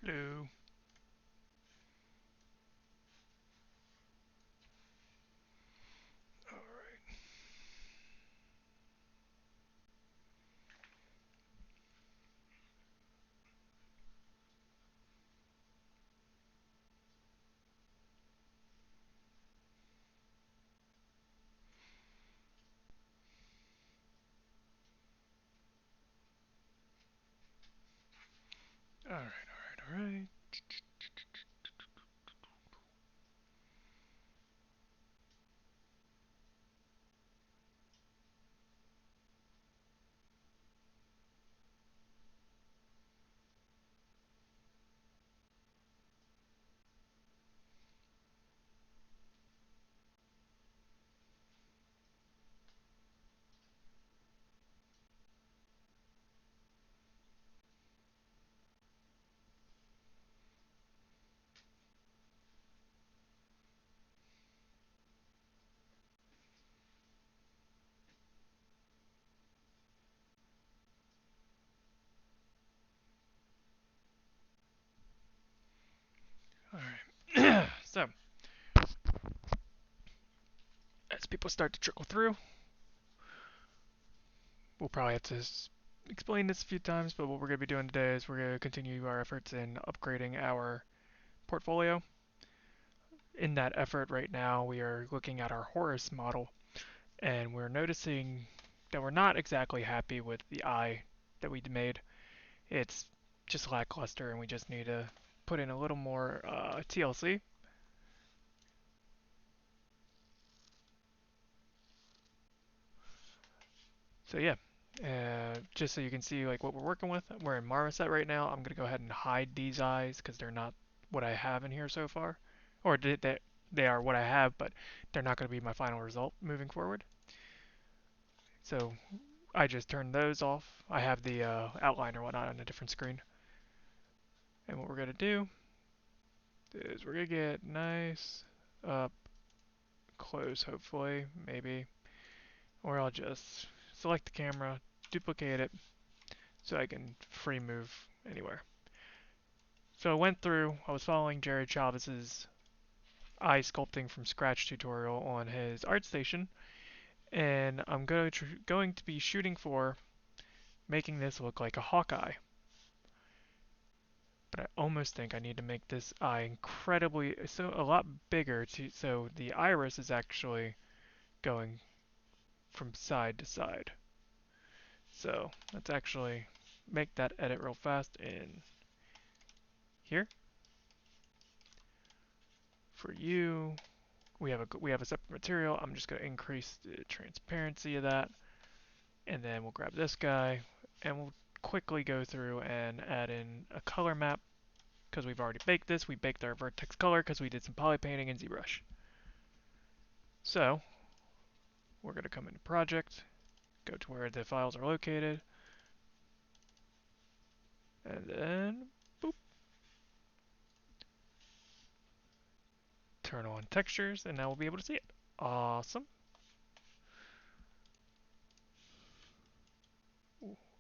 Hello. Alright, alright, alright. Alright. So, as people start to trickle through, we'll probably have to explain this a few times, but what we're going to be doing today is we're going to continue our efforts in upgrading our portfolio. In that effort right now, we are looking at our Horus model, and we're noticing that we're not exactly happy with the eye that we made. It's just lackluster, and we just need to put in a little more TLC. So yeah, just so you can see like what we're working with, we're in Marmoset right now. I'm gonna go ahead and hide these eyes because they're not what I have in here so far, or they are what I have, but they're not going to be my final result moving forward. So I just turned those off. I have the outline or whatnot on a different screen. And what we're gonna do is we're gonna get nice up close, hopefully, maybe, or I'll just select the camera, duplicate it, so I can free move anywhere. So I went through, I was following Jared Chavez's eye sculpting from scratch tutorial on his ArtStation, and I'm going to be shooting for making this look like a Hawkeye. But I almost think I need to make this eye incredibly, so a lot bigger, so the iris is actually going from side to side. So let's actually make that edit real fast in here. For you, we have a separate material. I'm just going to increase the transparency of that, and then we'll grab this guy, and we'll quickly go through and add in a color map because we've already baked this. We baked our vertex color because we did some poly painting in ZBrush. So we're going to come into project, go to where the files are located, and then boop, turn on textures, and now we'll be able to see it. Awesome.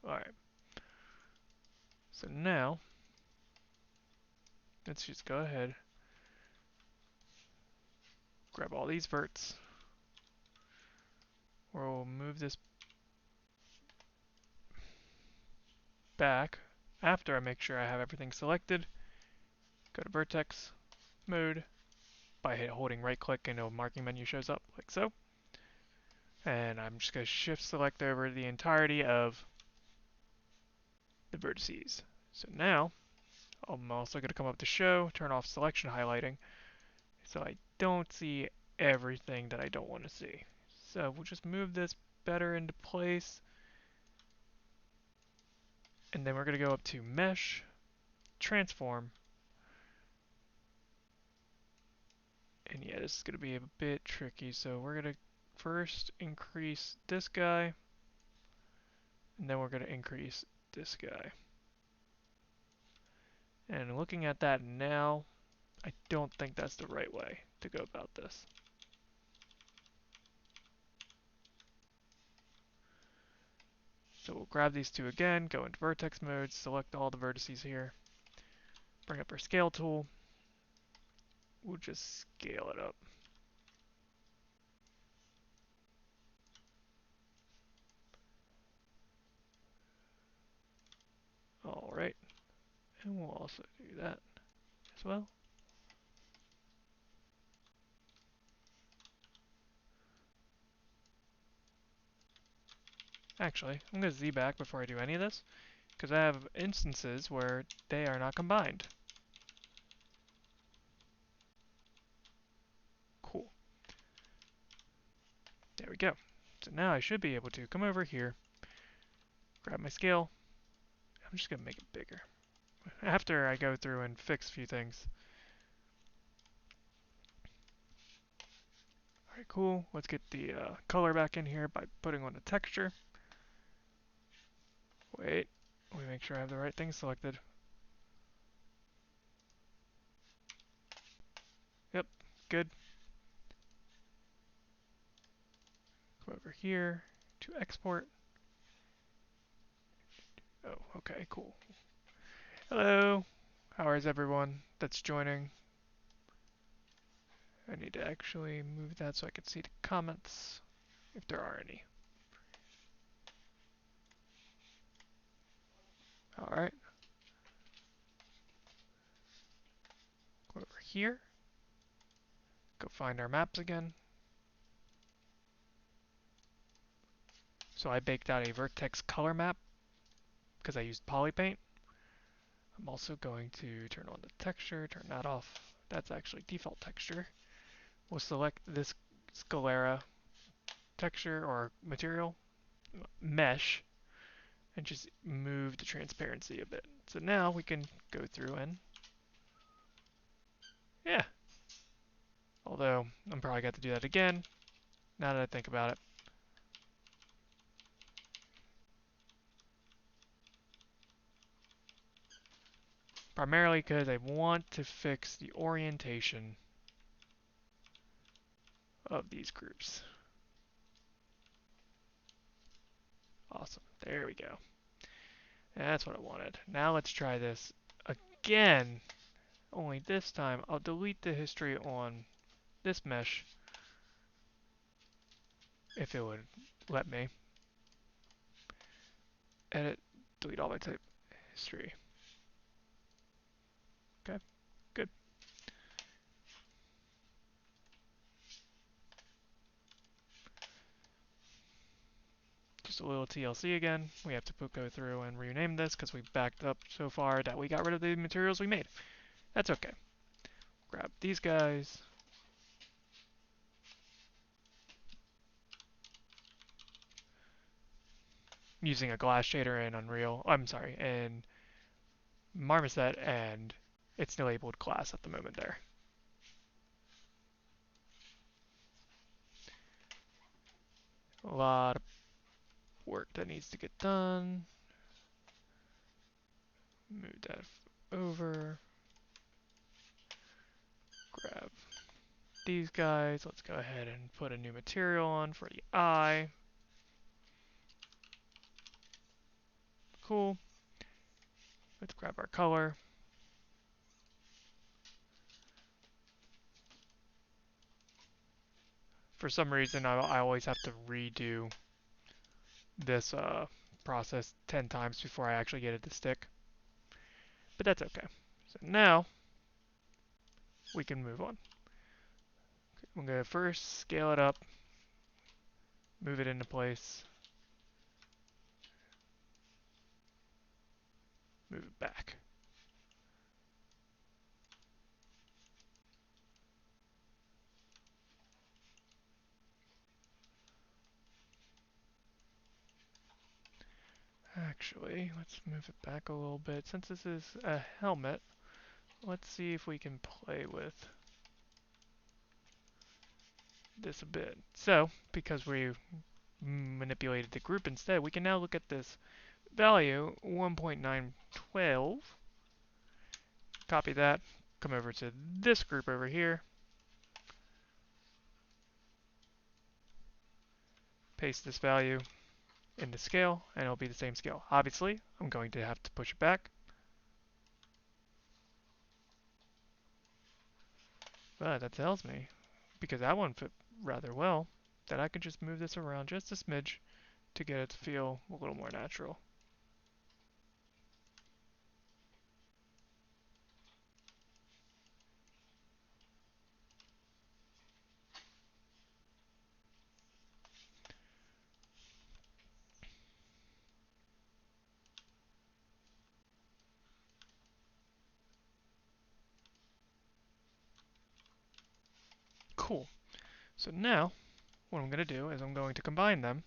Alright, so now let's just go ahead, grab all these verts. We'll move this back after I make sure I have everything selected. Go to vertex mode by holding right click and a marking menu shows up like so. And I'm just going to shift select over the entirety of the vertices. So now I'm also going to come up to show, turn off selection highlighting so I don't see everything that I don't want to see. So we'll just move this better into place. And then we're going to go up to mesh, transform. And yeah, this is going to be a bit tricky. So we're going to first increase this guy, and then we're going to increase this guy. And looking at that now, I don't think that's the right way to go about this. So we'll grab these two again, go into vertex mode, select all the vertices here, Bring up our scale tool. We'll just scale it up. Alright, and we'll also do that as well. Actually, I'm going to Z back before I do any of this, because I have instances where they are not combined. Cool. There we go. So now I should be able to come over here, grab my scale. I'm just going to make it bigger after I go through and fix a few things. Alright, cool. Let's get the color back in here by putting on the texture. Wait, let me make sure I have the right thing selected. Yep, good. Come over here to export. Oh, okay, cool. Hello. How is everyone that's joining? I need to actually move that so I can see the comments, if there are any. Alright. Go over here. Go find our maps again. So I baked out a vertex color map because I used polypaint. I'm also going to turn on the texture, turn that off. That's actually default texture. We'll select this sclera texture or material, mesh, and just move the transparency a bit. So now we can go through and, yeah. Although, I'm probably got to do that again, now that I think about it. Primarily because I want to fix the orientation of these groups. Awesome, there we go. That's what I wanted. Now let's try this again, only this time I'll delete the history on this mesh, if it would let me. Edit, delete all my type history. Okay, good. Just a little TLC again. We have to go through and rename this because we backed up so far that we got rid of the materials we made. That's okay. Grab these guys. Using a glass shader in Unreal. I'm sorry, in Marmoset, and it's the labeled class at the moment there. A lot of work that needs to get done. Move that over. Grab these guys. Let's go ahead and put a new material on for the eye. Cool. Let's grab our color. For some reason, I always have to redo this process 10 times before I actually get it to stick. But that's okay. So now, we can move on. I'm going to first scale it up, move it into place, move it back. Actually, let's move it back a little bit. Since this is a helmet, let's see if we can play with this a bit. So, because we manipulated the group instead, we can now look at this value, 1.912. Copy that, come over to this group over here, paste this value into scale, and it'll be the same scale. Obviously, I'm going to have to push it back. But that tells me, because that one fit rather well, that I can just move this around just a smidge to get it to feel a little more natural. Cool. So now, what I'm going to do is I'm going to combine them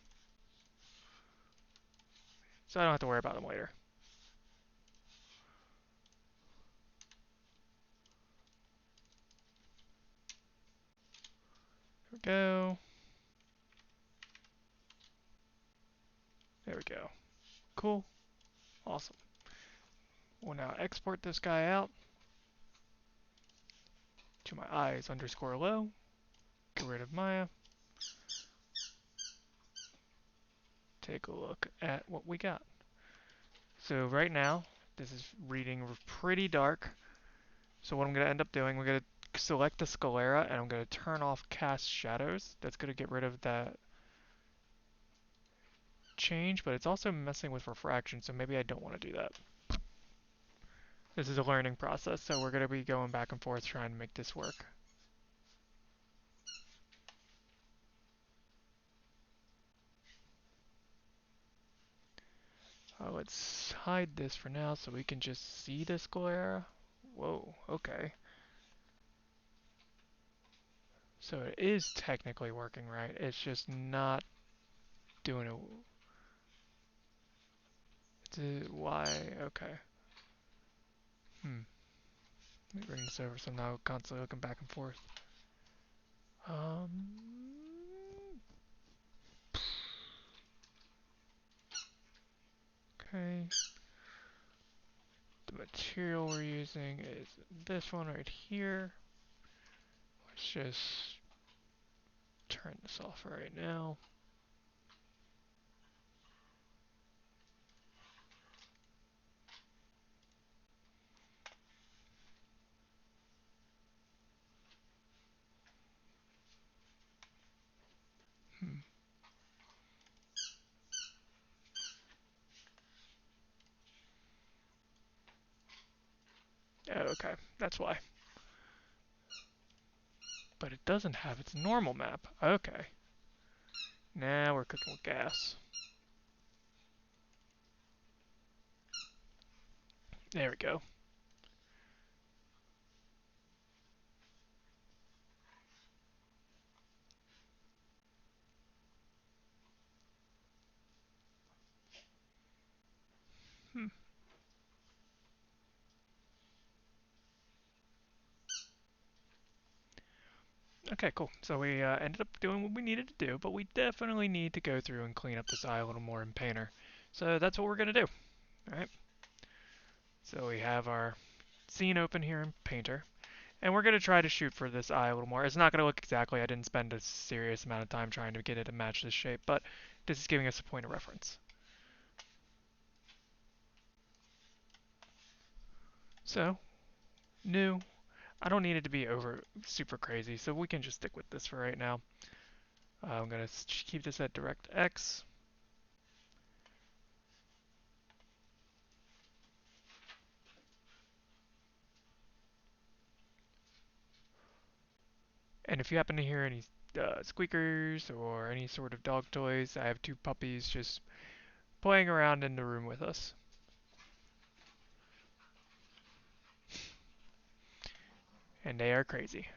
so I don't have to worry about them later. There we go. There we go. Cool. Awesome. We'll now export this guy out to my eyes underscore low. Get rid of Maya. Take a look at what we got. So right now, this is reading pretty dark. So what I'm going to end up doing, we're going to select the sclera and I'm going to turn off cast shadows. That's going to get rid of that change, but it's also messing with refraction, so maybe I don't want to do that. This is a learning process, so we're going to be going back and forth trying to make this work. Let's hide this for now so we can just see the sclera. Whoa, okay. So it is technically working right, it's just not doing it. Why? Okay. Hmm. Let me bring this over so I'm not constantly looking back and forth. Um. Okay. The material we're using is this one right here. Let's just turn this off right now. Hmm. Oh, okay, that's why. But it doesn't have its normal map. Okay. Now we're cooking with gas. There we go. Hmm. Okay, cool. So we ended up doing what we needed to do, but we definitely need to go through and clean up this eye a little more in Painter. So that's what we're going to do. Alright. So we have our scene open here in Painter. And we're going to try to shoot for this eye a little more. It's not going to look exactly, I didn't spend a serious amount of time trying to get it to match this shape, but this is giving us a point of reference. So, new. I don't need it to be over super crazy, so we can just stick with this for right now. I'm going to keep this at DirectX. And if you happen to hear any squeakers or any sort of dog toys, I have two puppies just playing around in the room with us. And they are crazy.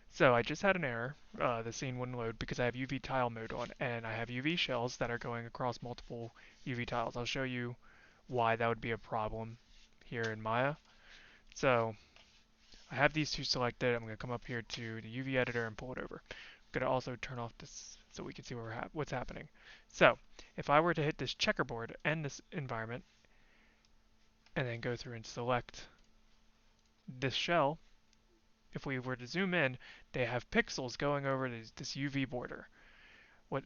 So I just had an error. The scene wouldn't load because I have UV tile mode on, and I have UV shells that are going across multiple UV tiles. I'll show you why that would be a problem here in Maya. So I have these two selected. I'm going to come up here to the UV editor and pull it over. I'm going to also turn off this so we can see what's happening. So if I were to hit this checkerboard and this environment and then go through and select this shell, if we were to zoom in, they have pixels going over this UV border.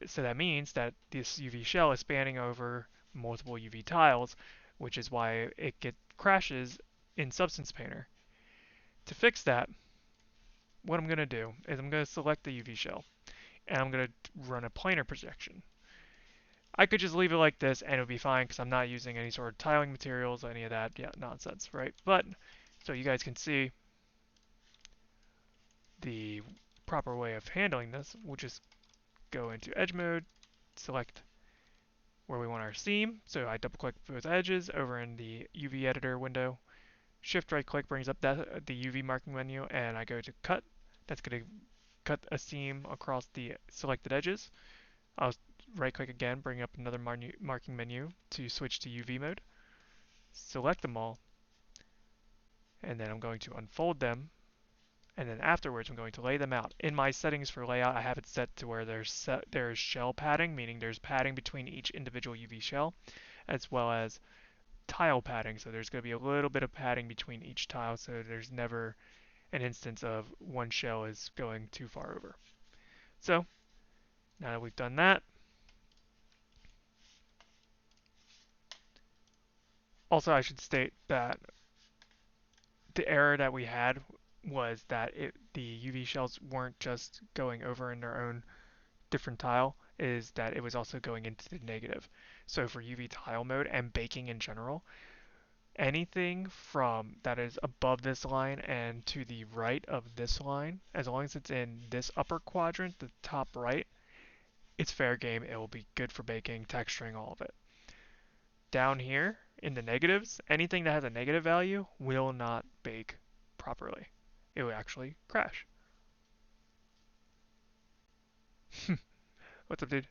So that means that this UV shell is spanning over multiple UV tiles, which is why it crashes in Substance Painter. To fix that, what I'm going to do is I'm going to select the UV shell and I'm going to run a planar projection. I could just leave it like this and it would be fine because I'm not using any sort of tiling materials or any of that nonsense, right? But so you guys can see the proper way of handling this, we'll just go into edge mode, select where we want our seam. So I double click both edges over in the UV editor window. Shift right click brings up the UV marking menu and I go to cut. That's going to cut a seam across the selected edges. I'll right click again, bring up another marking menu to switch to UV mode. Select them all and then I'm going to unfold them. And then afterwards, I'm going to lay them out. In my settings for layout, I have it set to where there's shell padding, meaning there's padding between each individual UV shell, as well as tile padding. So there's going to be a little bit of padding between each tile, so there's never an instance of one shell is going too far over. So now that we've done that, also I should state that the error that we had was that the UV shells weren't just going over in their own different tile, is that it was also going into the negative. So for UV tile mode and baking in general, anything from that is above this line and to the right of this line, as long as it's in this upper quadrant, the top right, it's fair game. It will be good for baking, texturing, all of it. Down here in the negatives, anything that has a negative value will not bake properly. It will actually crash. What's up, dude?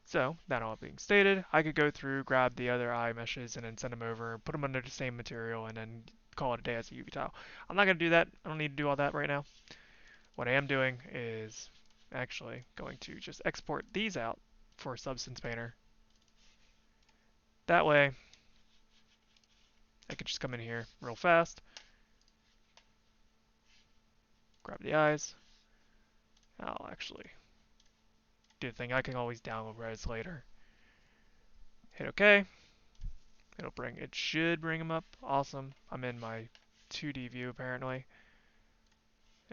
So, that all being stated, I could go through, grab the other eye meshes, and then send them over, put them under the same material, and then call it a day as a UV tile. I'm not going to do that. I don't need to do all that right now. What I am doing is actually going to just export these out for Substance Painter. That way, I could just come in here real fast, grab the eyes. I'll actually do the thing. I can always download res later. Hit OK. It should bring them up. Awesome. I'm in my 2D view apparently.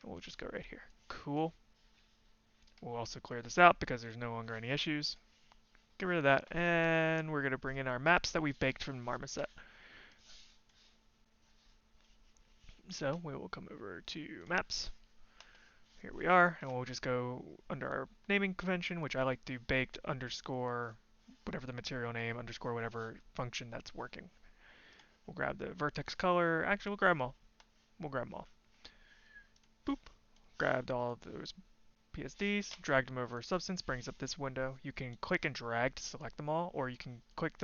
And we'll just go right here. Cool. We'll also clear this out because there's no longer any issues. Get rid of that. And we're going to bring in our maps that we've baked from the Marmoset. So we will come over to maps. Here we are. And we'll just go under our naming convention, which I like to baked underscore whatever the material name underscore whatever function that's working. We'll grab the vertex color. Actually, we'll grab them all. We'll grab them all. Boop. Grabbed all of those PSDs, dragged them over Substance, brings up this window. You can click and drag to select them all, or you can click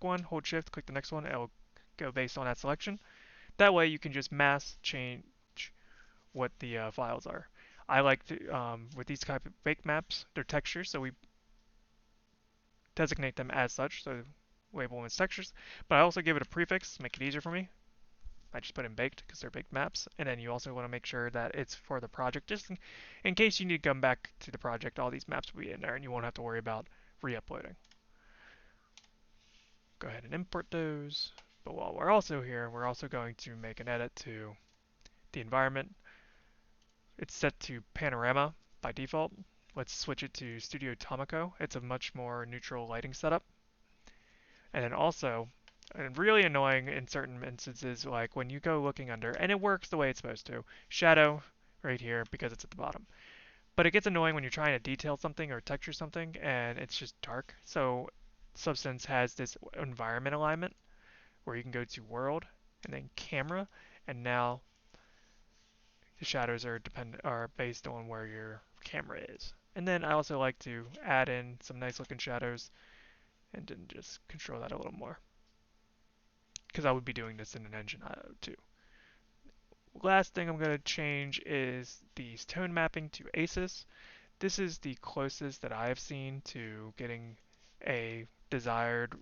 one, hold shift, click the next one, it'll go based on that selection. That way you can just mass change what the files are. I like to, with these type of bake maps, they're textures, so we designate them as such, so label them as textures. But I also give it a prefix to make it easier for me. I just put in baked because they're baked maps. And then you also want to make sure that it's for the project. Just in case you need to come back to the project, all these maps will be in there and you won't have to worry about re-uploading. Go ahead and import those. But while we're also here, we're also going to make an edit to the environment. It's set to panorama by default. Let's switch it to Studio Tomiko. It's a much more neutral lighting setup. And then also, and really annoying in certain instances, like when you go looking under, and it works the way it's supposed to, shadow right here because it's at the bottom. But it gets annoying when you're trying to detail something or texture something and it's just dark. So Substance has this environment alignment where you can go to world and then camera, and now the shadows are based on where your camera is. And then I also like to add in some nice looking shadows and then just control that a little more. because I would be doing this in an engine too. Last thing I'm going to change is the tone mapping to ACES. This is the closest that I've seen to getting a desired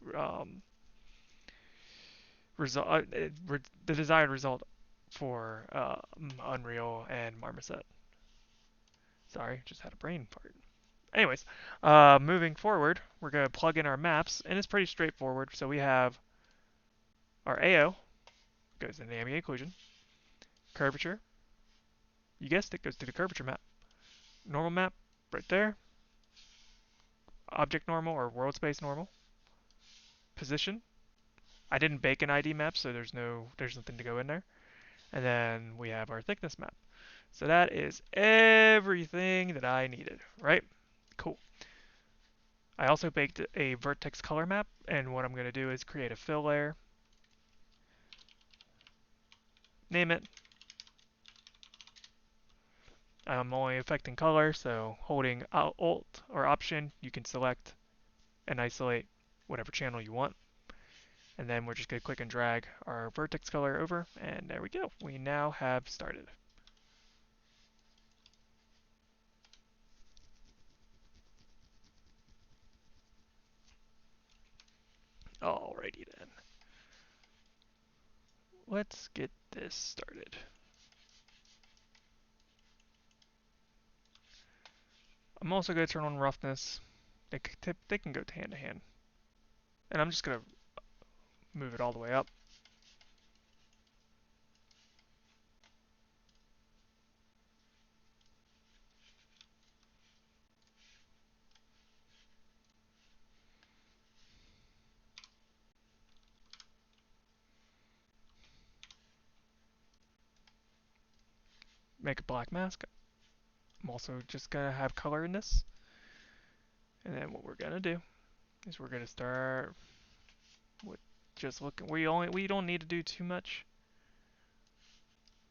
result, the desired result for Unreal and Marmoset. Sorry, just had a brain fart. Anyways, moving forward, we're going to plug in our maps, and it's pretty straightforward. So we have our AO, goes in the ambient occlusion. Curvature, you guessed it, goes to the curvature map. Normal map, right there. Object normal or world space normal. Position, I didn't bake an ID map, so there's nothing to go in there. And then we have our thickness map. So that is everything that I needed, right? Cool. I also baked a vertex color map, and what I'm going to do is create a fill layer, name it. I'm only affecting color, so holding Alt or Option, you can select and isolate whatever channel you want. And then we're just going to click and drag our vertex color over, and there we go. We now have started. Alrighty then. Let's get this started. I'm also going to turn on roughness. They can go hand to hand. And I'm just going to move it all the way up. Make a black mask. I'm also just going to have color in this. And then what we're going to do is we're going to start with just looking. We don't need to do too much.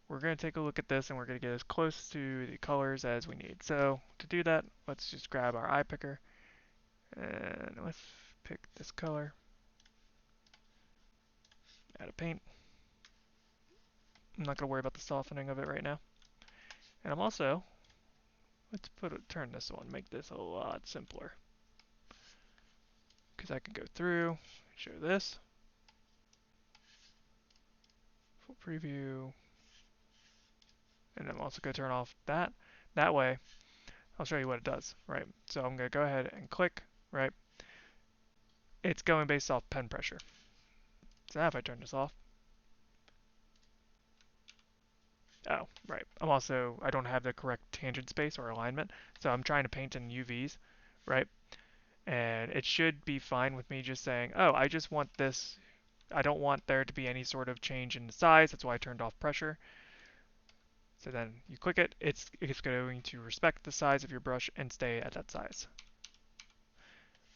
We're going to take a look at this and we're going to get as close to the colors as we need. So to do that, let's just grab our eye picker and let's pick this color. Add a paint. I'm not going to worry about the softening of it right now. And I'm also, let's turn this on, make this a lot simpler. Because I can go through, show this, full preview, and I'm also going to turn off that. That way, I'll show you what it does, right? So I'm going to go ahead and click, right? It's going based off pen pressure. So now if I turn this off, oh, right. I don't have the correct tangent space or alignment, so I'm trying to paint in UVs, right? And it should be fine with me just saying, oh, I just want this. I don't want there to be any sort of change in the size. That's why I turned off pressure. So then you click it, it's going to respect the size of your brush and stay at that size.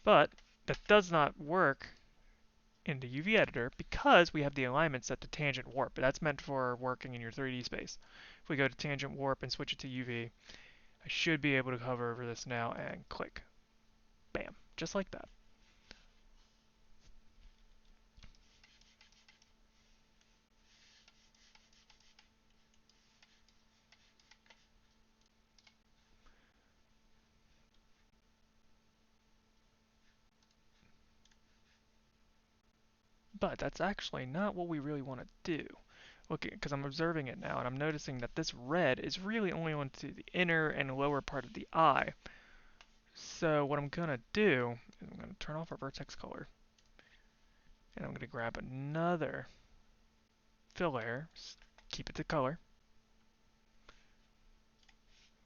But that does not work in the UV editor because we have the alignment set to tangent warp. That's meant for working in your 3D space. If we go to tangent warp and switch it to UV, I should be able to hover over this now and click. Bam, just like that. But that's actually not what we really want to do. Looking, because I'm observing it now, and I'm noticing that this red is really only onto the inner and lower part of the eye. So what I'm going to do is I'm going to turn off our vertex color. And I'm going to grab another fill layer, keep it to color.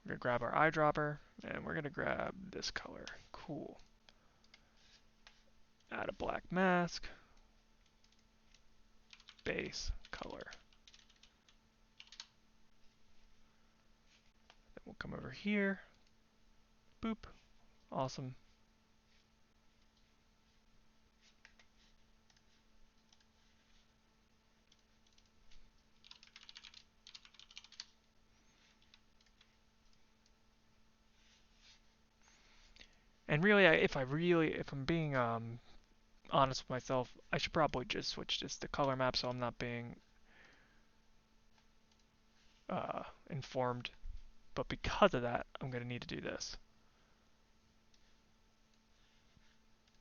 We're going to grab our eyedropper, and we're going to grab this color. Cool. Add a black mask. Base color. Then we'll come over here. Boop. Awesome. And really, if I'm being honest with myself, I should probably just switch this to color map so I'm not being informed. But because of that, I'm going to need to do this.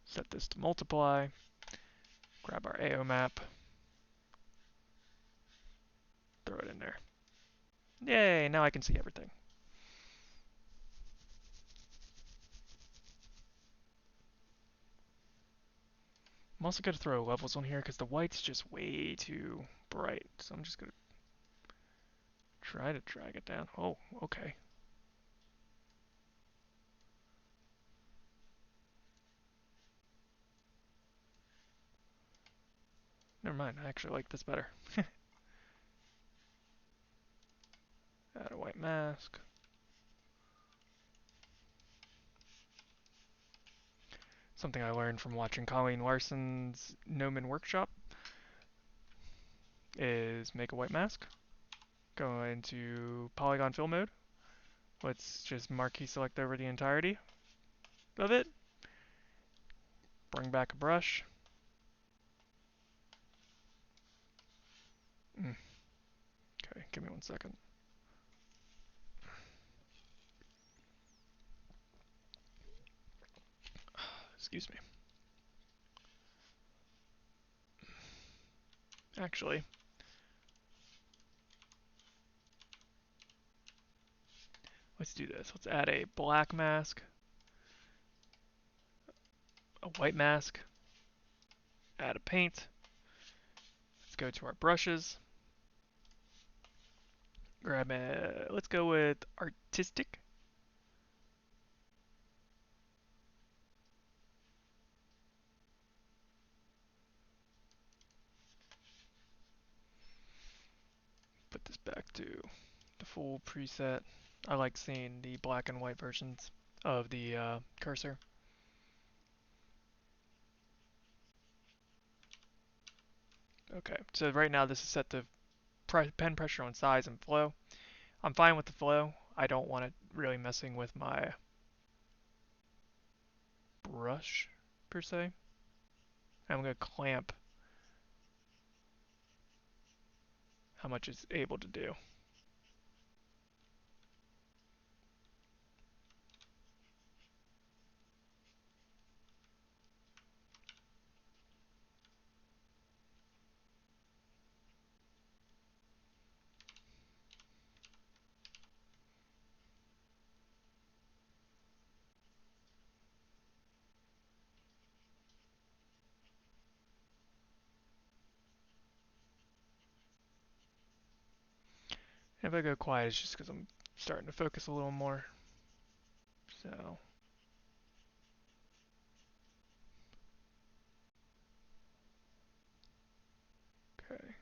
Set this to multiply, grab our AO map, throw it in there. Yay, now I can see everything. I'm also going to throw levels on here because the white's just way too bright. So I'm just going to try to drag it down. Oh, okay. Never mind, I actually like this better. Add a white mask. Something I learned from watching Colleen Larson's Gnomon Workshop is make a white mask. Go into polygon fill mode. Let's just marquee select over the entirety of it. Bring back a brush. Okay, give me 1 second. Excuse me. Actually, let's do this. Let's add a black mask, a white mask, add a paint. Let's go to our brushes. Grab a, let's go with artistic. Put this back to the full preset. I like seeing the black and white versions of the cursor. Okay, so right now this is set to pen pressure on size and flow. I'm fine with the flow. I don't want it really messing with my brush, per se. I'm going to clamp how much it's able to do. If I go quiet, it's just because I'm starting to focus a little more. So, okay.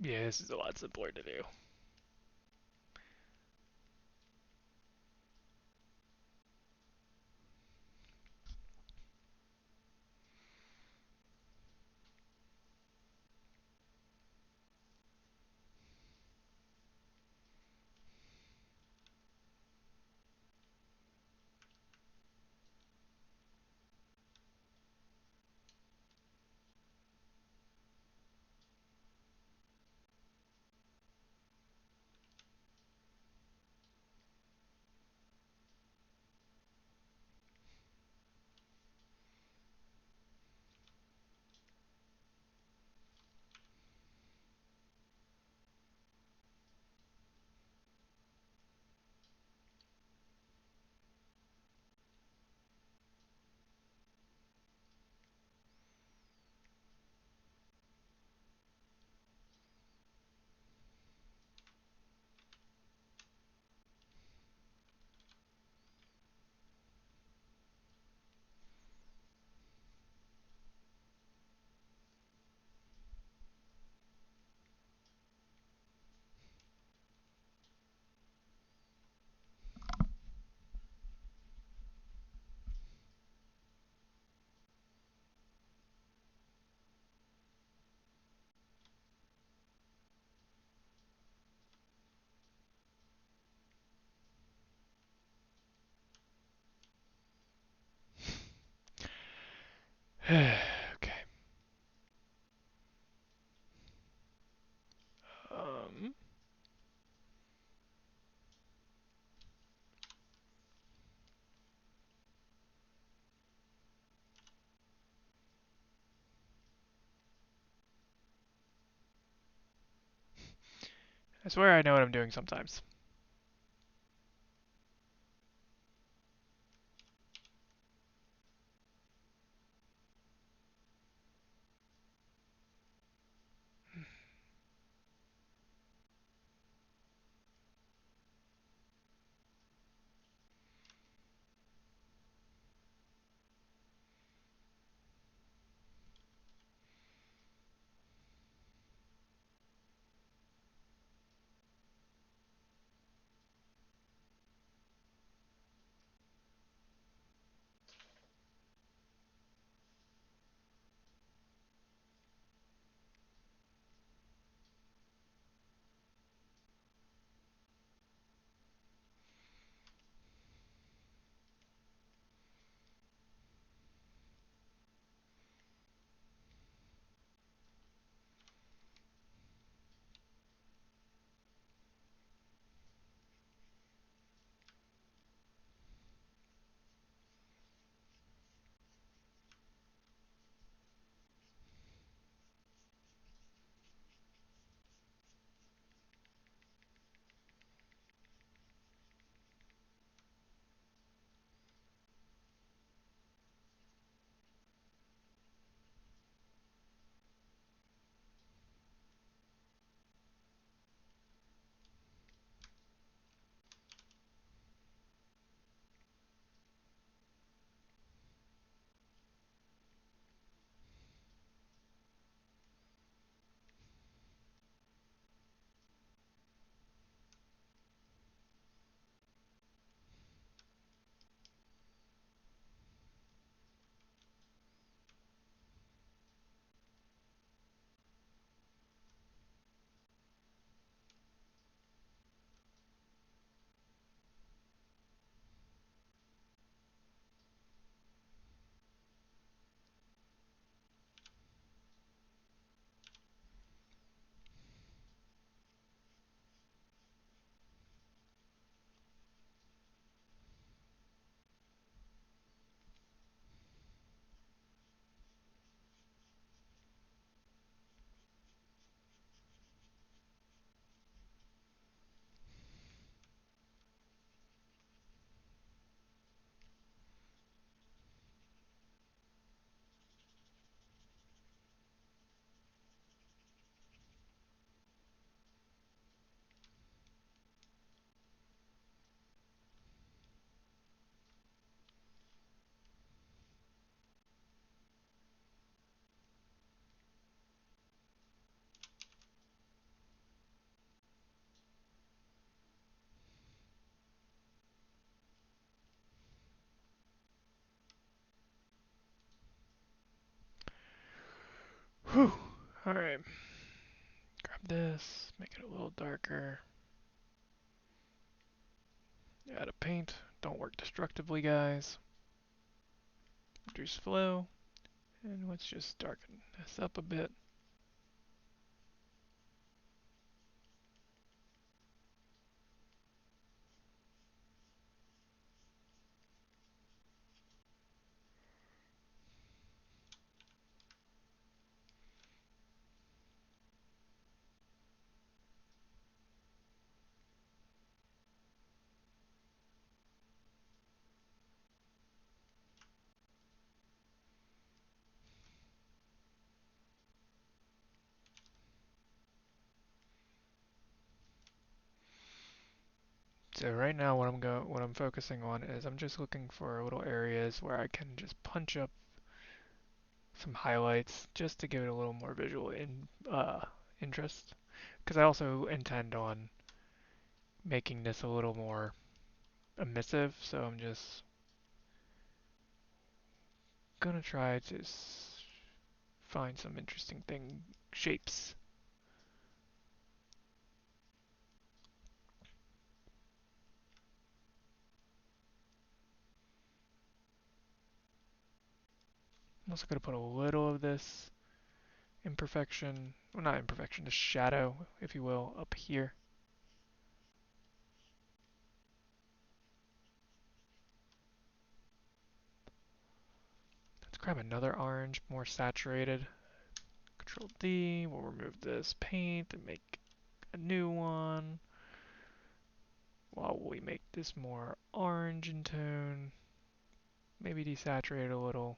Yeah, this is a lot simpler to do. Okay. Um, I swear I know what I'm doing sometimes. Whew. Alright. Grab this, make it a little darker. Add a paint. Don't work destructively, guys. Reduce flow. And let's just darken this up a bit. So right now what I'm focusing on is I'm just looking for little areas where I can just punch up some highlights just to give it a little more visual interest. Because I also intend on making this a little more emissive, so I'm just gonna try to find some interesting shapes. also going to put a little of this imperfection, well not imperfection, the shadow, if you will, up here. Let's grab another orange, more saturated. Control D, we'll remove this paint and make a new one. While we make this more orange in tone, maybe desaturate a little.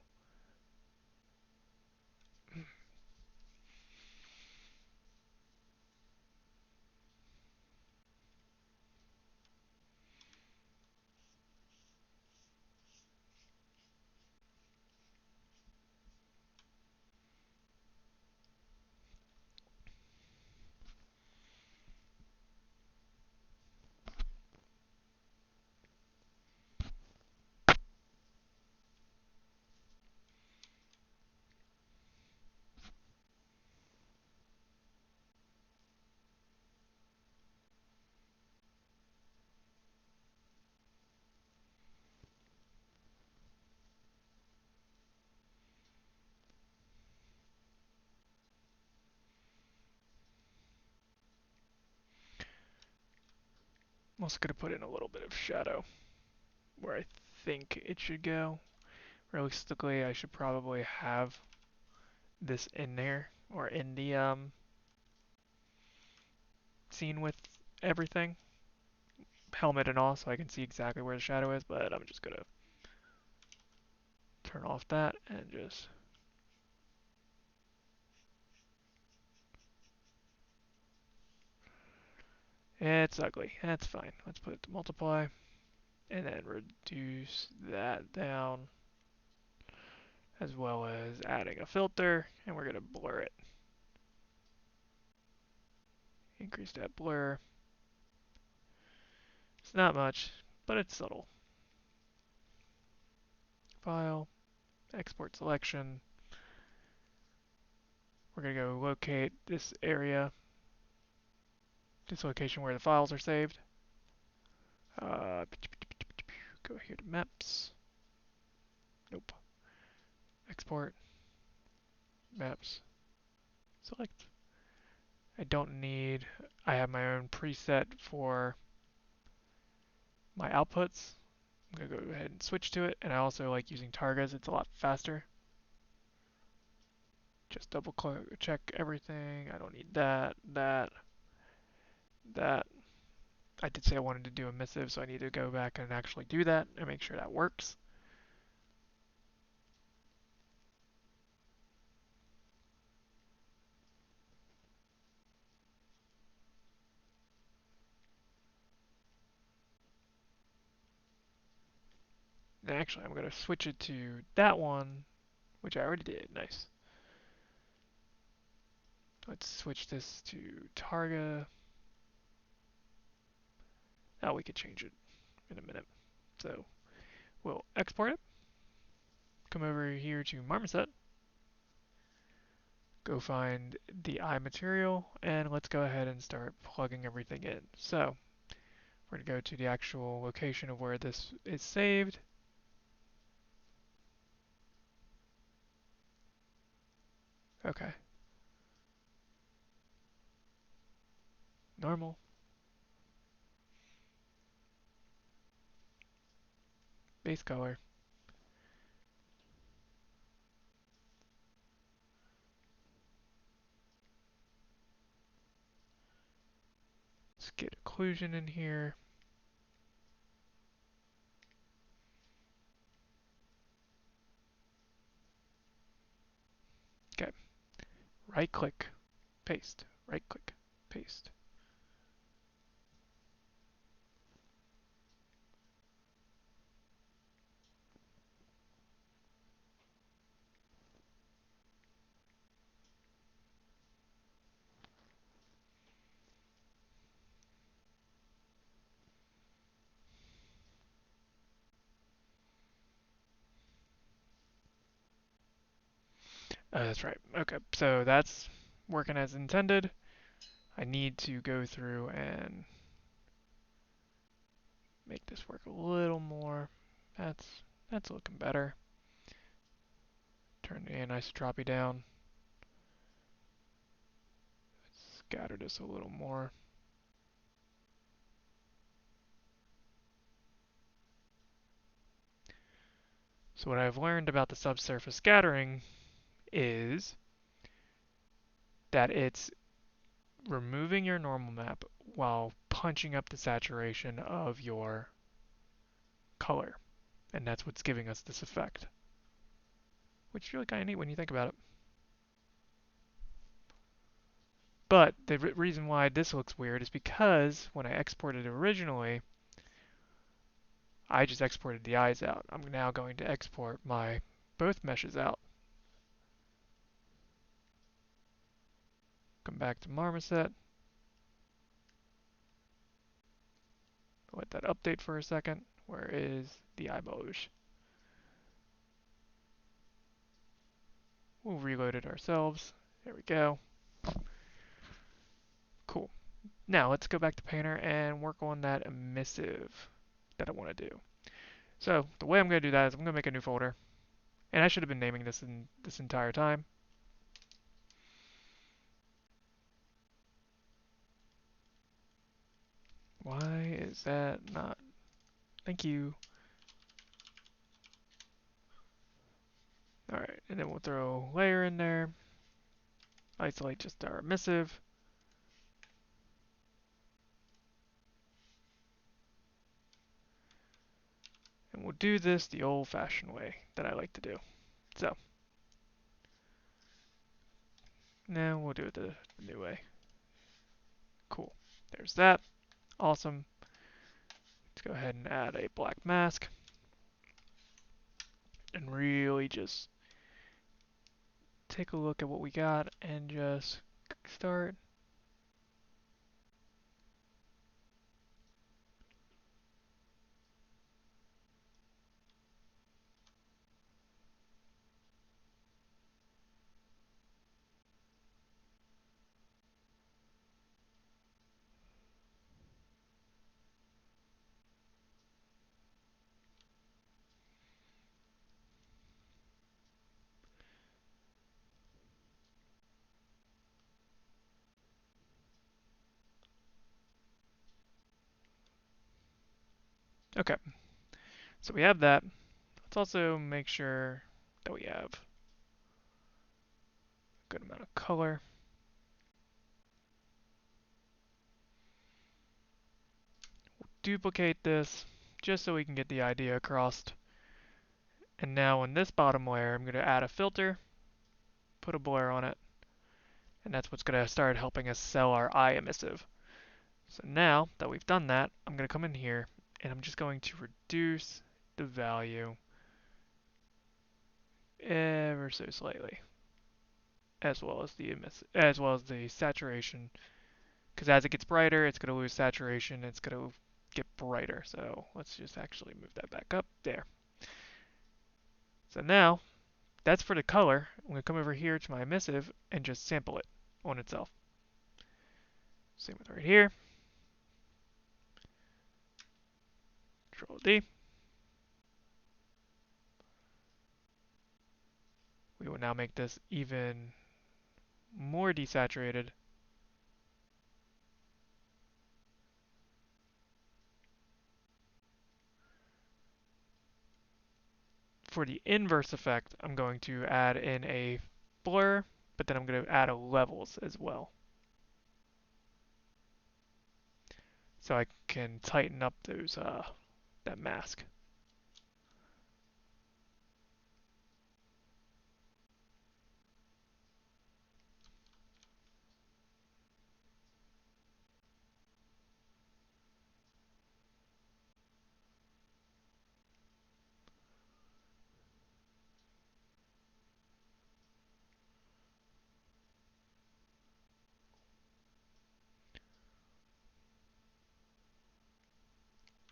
I'm also going to put in a little bit of shadow where I think it should go. Realistically, I should probably have this in there, or in the scene with everything, helmet and all, so I can see exactly where the shadow is, but I'm just going to turn off that and just... It's ugly. That's fine. Let's put it to multiply, and then reduce that down, as well as adding a filter, and we're going to blur it. Increase that blur. It's not much, but it's subtle. File, export selection. We're going to go locate this area, this location where the files are saved. Go here to maps. Nope. Export, maps, select. I don't need, I have my own preset for my outputs. I'm going to go ahead and switch to it, and I also like using targas, it's a lot faster. Just double click, check everything. I don't need that, that. I did say I wanted to do emissive, so I need to go back and actually do that and make sure that works. And actually, I'm going to switch it to that one, which I already did. Nice. Let's switch this to Targa. Now we could change it in a minute. So we'll export it. Come over here to Marmoset. Go find the eye material, and let's go ahead and start plugging everything in. So we're going to go to the actual location of where this is saved. Okay. Normal. Base color. Let's get occlusion in here. Okay. Right click, paste. Right click, paste. That's right. Okay, so that's working as intended. I need to go through and make this work a little more. That's looking better. Turn the anisotropy down. Scatter this a little more. So what I've learned about the subsurface scattering is that it's removing your normal map while punching up the saturation of your color. And that's what's giving us this effect. Which is really kind of neat when you think about it. But the reason why this looks weird is because when I exported it originally, I just exported the eyes out. I'm now going to export my both meshes out. Come back to Marmoset. Let that update for a second. Where is the eyeballs? We'll reload it ourselves. There we go. Cool. Now let's go back to Painter and work on that emissive that I want to do. So the way I'm going to do that is I'm going to make a new folder. And I should have been naming this in this entire time. Why is that not? Thank you. Alright, and then we'll throw layer in there. Isolate just our emissive. And we'll do this the old-fashioned way that I like to do. So, now we'll do it the new way. Cool. There's that. Awesome. Let's go ahead and add a black mask. And really just take a look at what we got and just start. Okay, so we have that. Let's also make sure that we have a good amount of color. Duplicate this just so we can get the idea across. And now in this bottom layer, I'm going to add a filter, put a blur on it, and that's what's going to start helping us sell our eye emissive. So now that we've done that, I'm going to come in here and I'm just going to reduce the value ever so slightly, as well as the saturation, because as it gets brighter, it's going to lose saturation, it's going to get brighter. So let's just actually move that back up there. So now that's for the color. I'm going to come over here to my emissive and just sample it on itself. Same with right here. Control D. We will now make this even more desaturated. For the inverse effect, I'm going to add in a blur, but then I'm going to add a levels as well. So I can tighten up those that mask.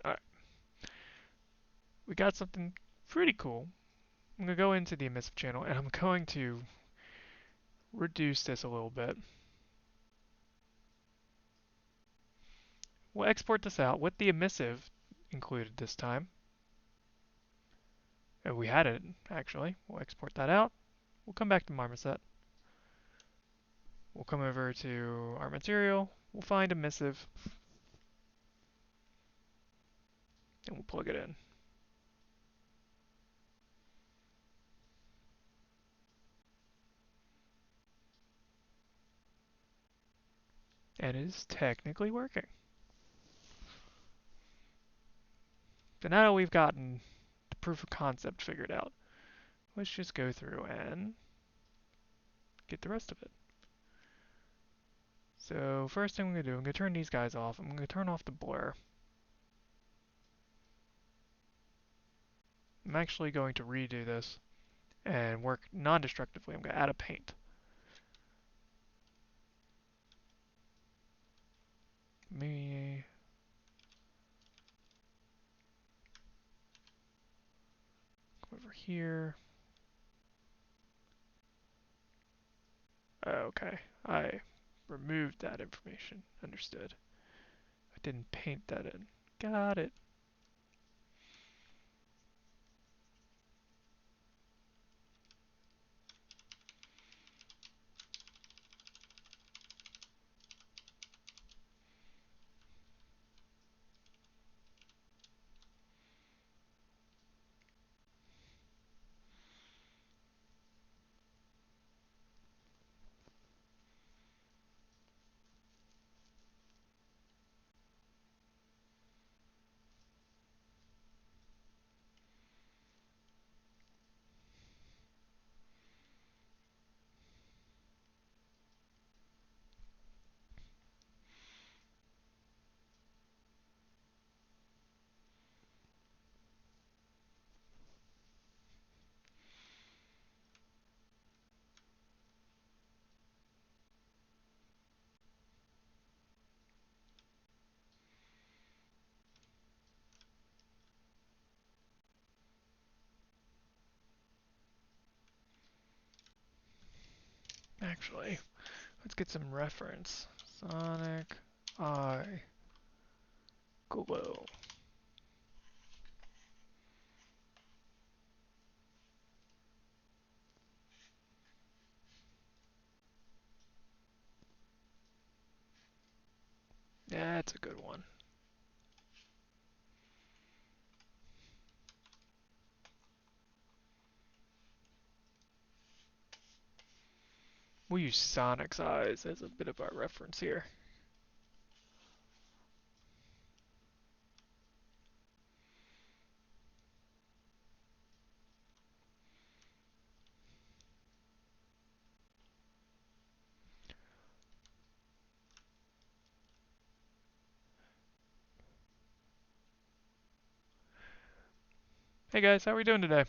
Alright, we got something pretty cool. I'm going to go into the emissive channel and I'm going to reduce this a little bit. We'll export this out with the emissive included this time. We had it actually. We'll export that out. we'll come back to Marmoset. We'll come over to our material. We'll find a missive, and we'll plug it in. And it is technically working. So now that we've gotten the proof of concept figured out, let's just go through and get the rest of it. So first thing I'm going to do, I'm going to turn these guys off. I'm going to turn off the blur. I'm actually going to redo this and work non-destructively. I'm going to add a paint. Me come over here. Okay, I removed that information. Understood. I didn't paint that in. Got it. Actually, let's get some reference. Sonic Eye Glow. Yeah, that's a good one. We'll use Sonic's eyes as a bit of our reference here. Hey guys, how are we doing today?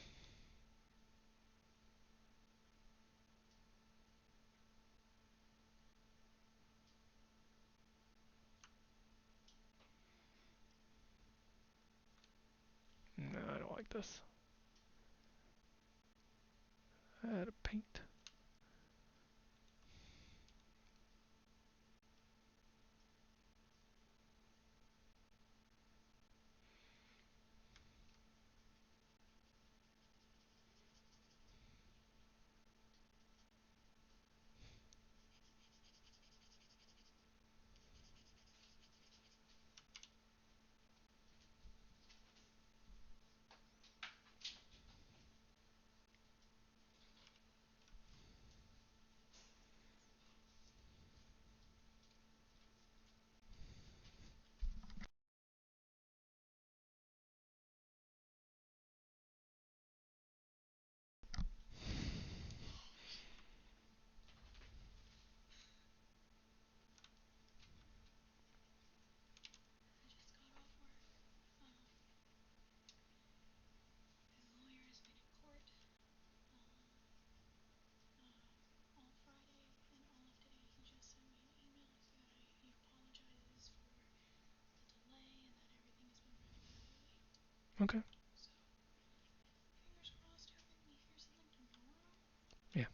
No, I don't like this. Add a paint. Okay. Yeah.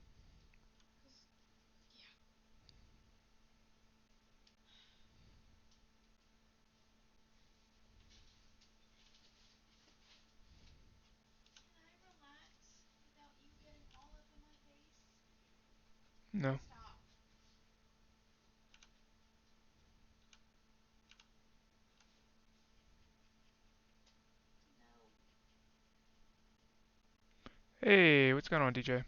No. Hey, what's going on, DJ?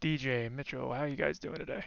DJ, Mitchell, how you guys doing today?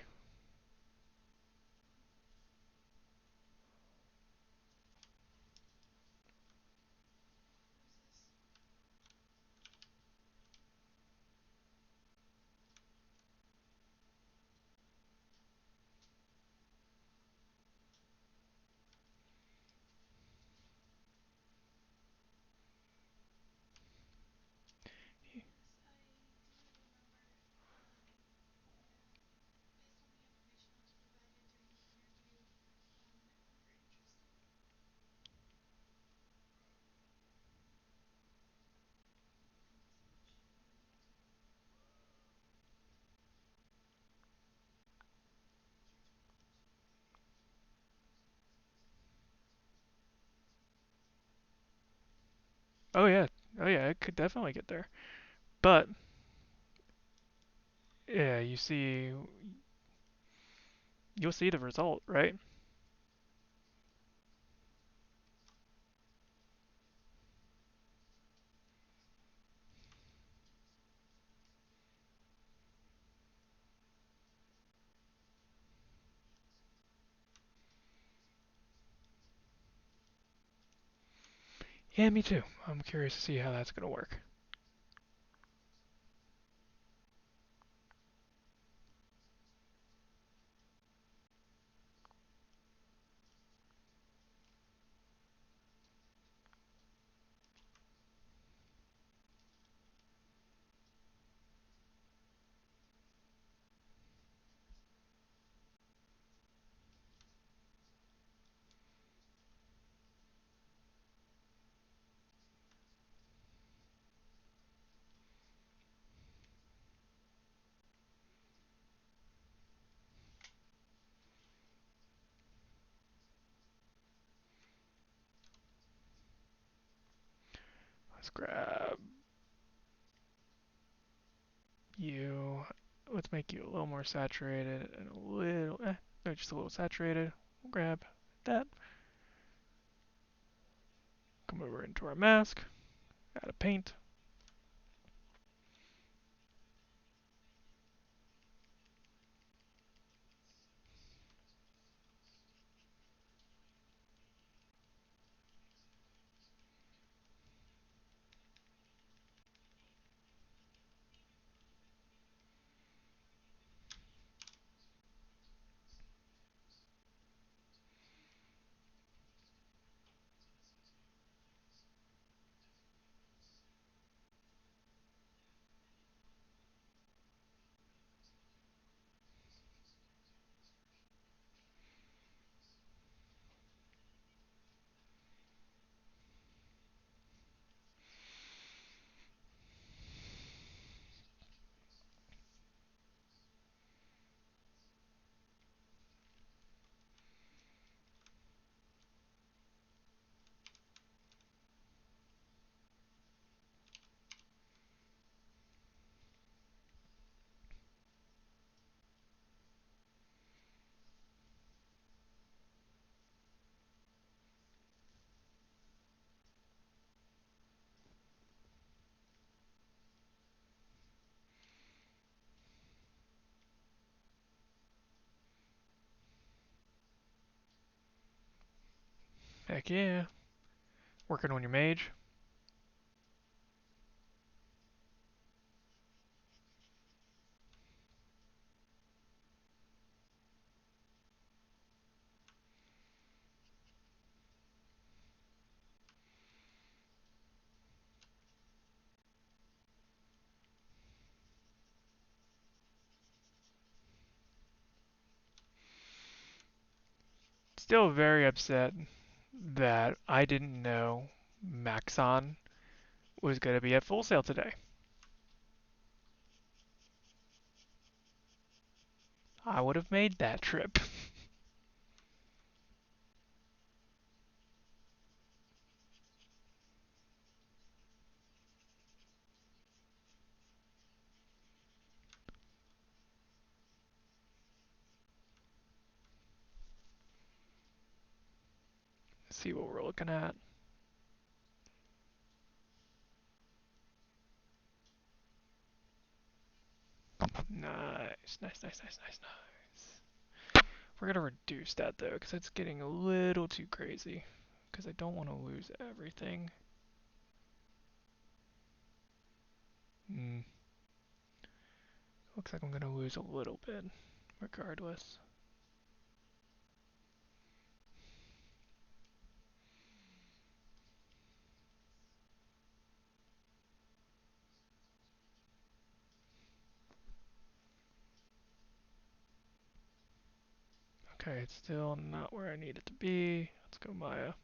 Oh yeah, oh yeah, it could definitely get there. But yeah, you'll see the result, right? Yeah, me too. I'm curious to see how that's gonna work. Let's grab you. Let's make you a little more saturated and a little, no, just a little saturated. We'll grab that. Come over into our mask. Add a paint. Heck yeah. Working on your mage. Still very upset that I didn't know Maxon was going to be at Full Sail today. I would have made that trip. See what we're looking at. Nice, nice, nice, nice, nice, nice. We're gonna reduce that though, because it's getting a little too crazy. Because I don't want to lose everything. Hmm. Looks like I'm gonna lose a little bit, regardless. Okay, it's still not where I need it to be. Let's go Maya.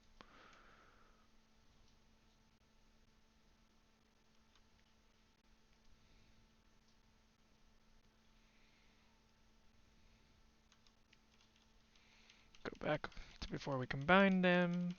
Go back to before we combine them.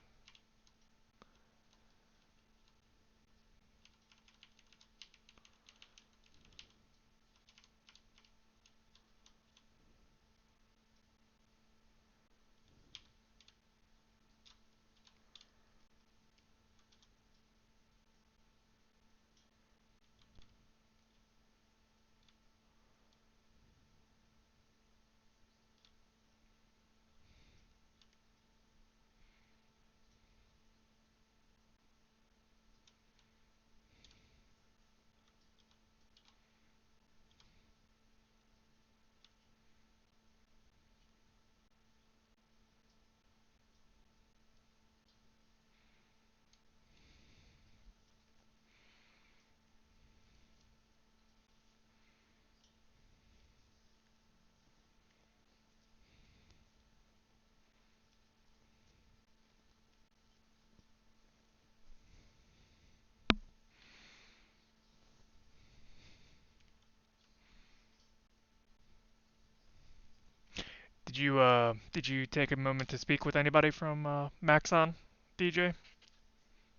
Did you take a moment to speak with anybody from Maxon, DJ?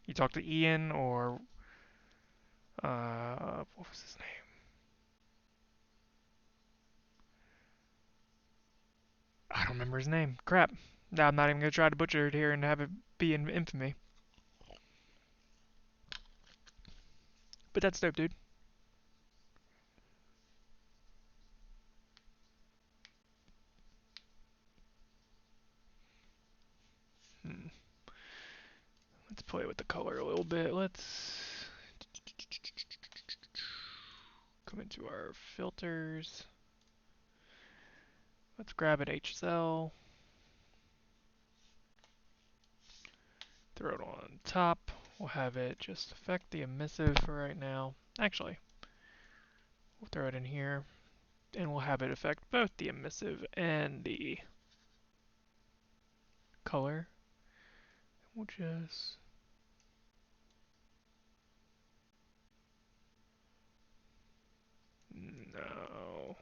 You talked to Ian or what was his name? I don't remember his name. Crap. Now I'm not even gonna try to butcher it here and have it be in infamy. But that's dope, dude. Hmm. Let's play with the color a little bit. Let's come into our filters. Let's grab an H cell. Throw it on top. We'll have it just affect the emissive for right now. Actually, we'll throw it in here, and we'll have it affect both the emissive and the color. We'll just... No.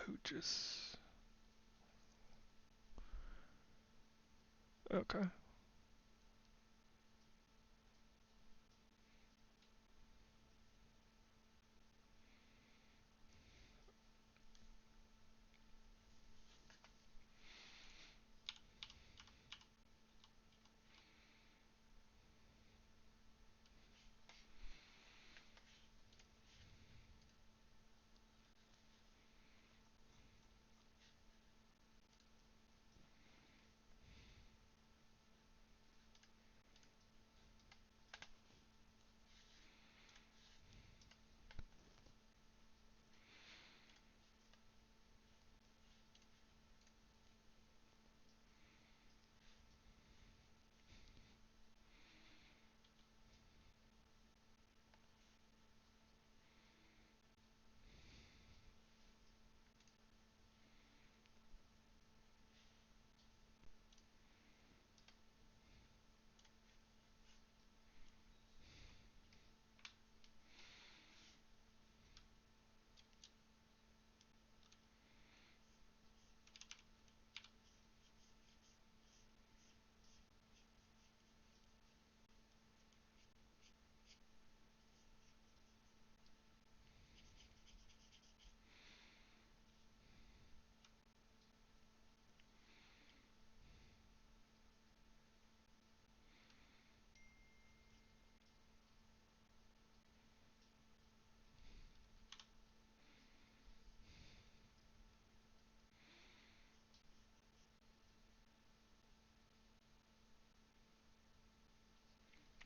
Who just... Okay.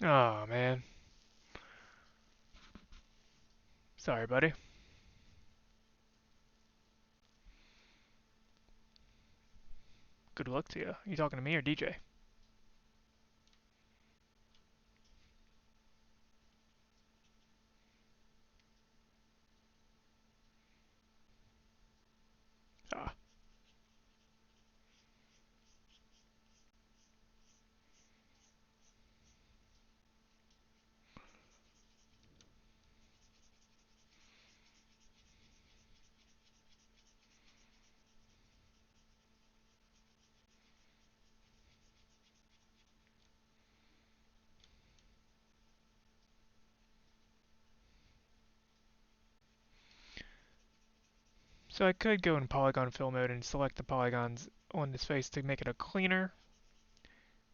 Oh man. Sorry, buddy. Good luck to you. You talking to me or DJ? Ah. So I could go in polygon fill mode and select the polygons on this face to make it a cleaner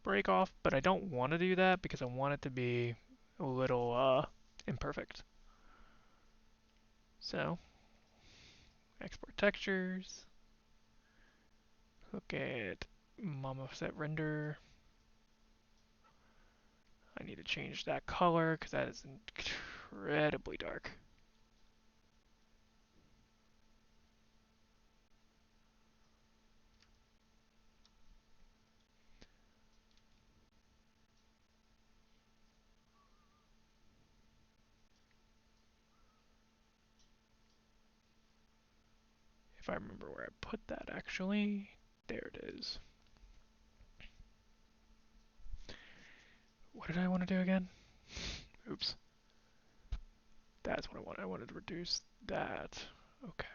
break off, but I don't want to do that because I want it to be a little imperfect. So export textures, look at mama set render. I need to change that color because that is incredibly dark. If I remember where I put that actually, there it is. What did I want to do again? Oops. That's what I wanted. I wanted to reduce that. Okay.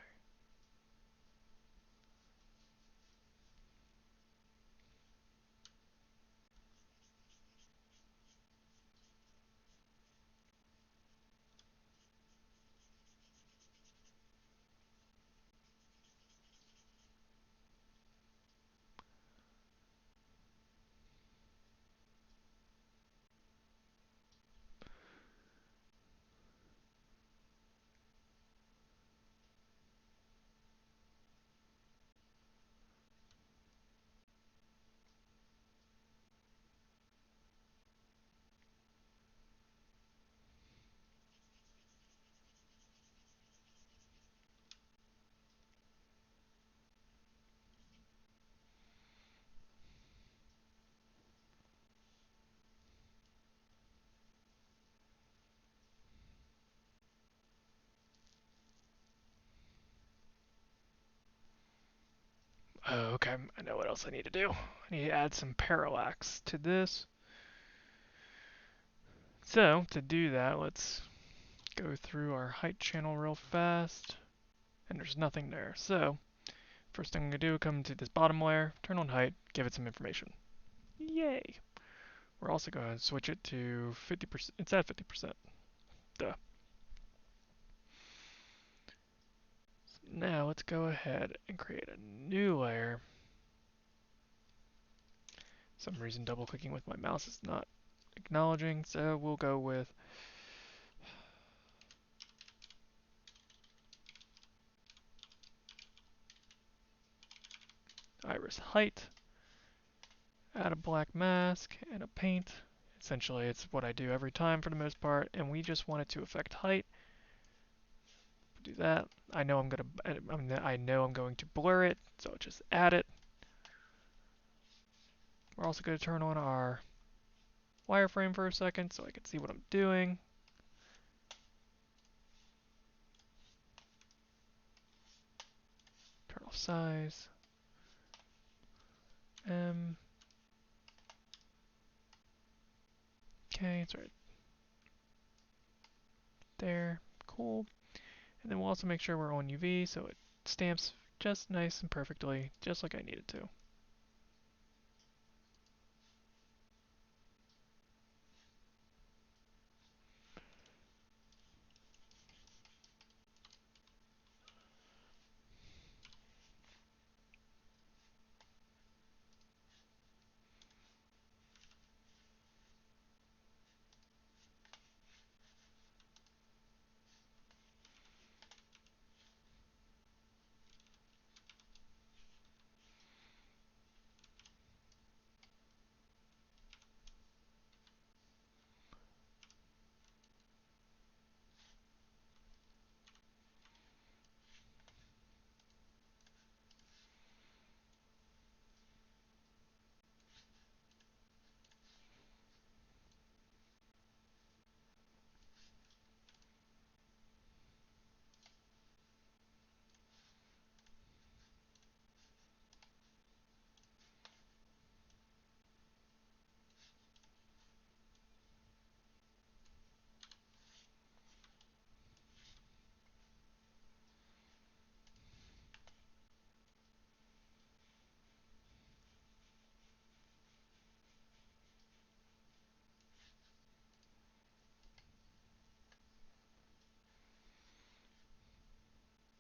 Oh, okay. I know what else I need to do. I need to add some parallax to this. So, to do that, let's go through our height channel real fast. And there's nothing there. So, first thing I'm going to do, come to this bottom layer, turn on height, give it some information. Yay! We're also going to switch it to 50%. It's at 50%. Duh. Now let's go ahead and create a new layer. For some reason double clicking with my mouse is not acknowledging, so we'll go with iris height, add a black mask and a paint. Essentially it's what I do every time for the most part, and we just want it to affect height. Do that. I know I'm going to blur it, so I'll just add it. We're also going to turn on our wireframe for a second so I can see what I'm doing. Turn off size. Okay, it's right there. Cool. And then we'll also make sure we're on UV so it stamps just nice and perfectly, just like I need it to.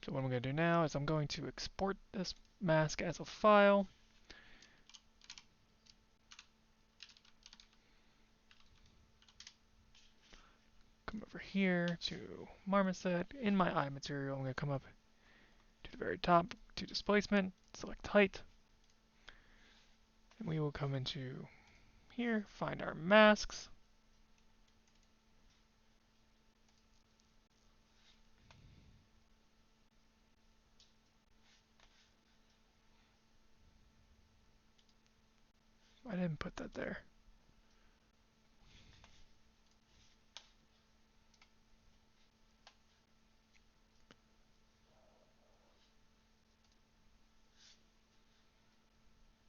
So what I'm going to do now is I'm going to export this mask as a file. Come over here to Marmoset. In my eye material, I'm going to come up to the very top to displacement, select height, and we will come into here, find our masks. I didn't put that there.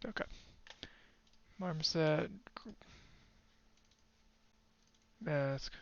Okay. Marmoset, mask.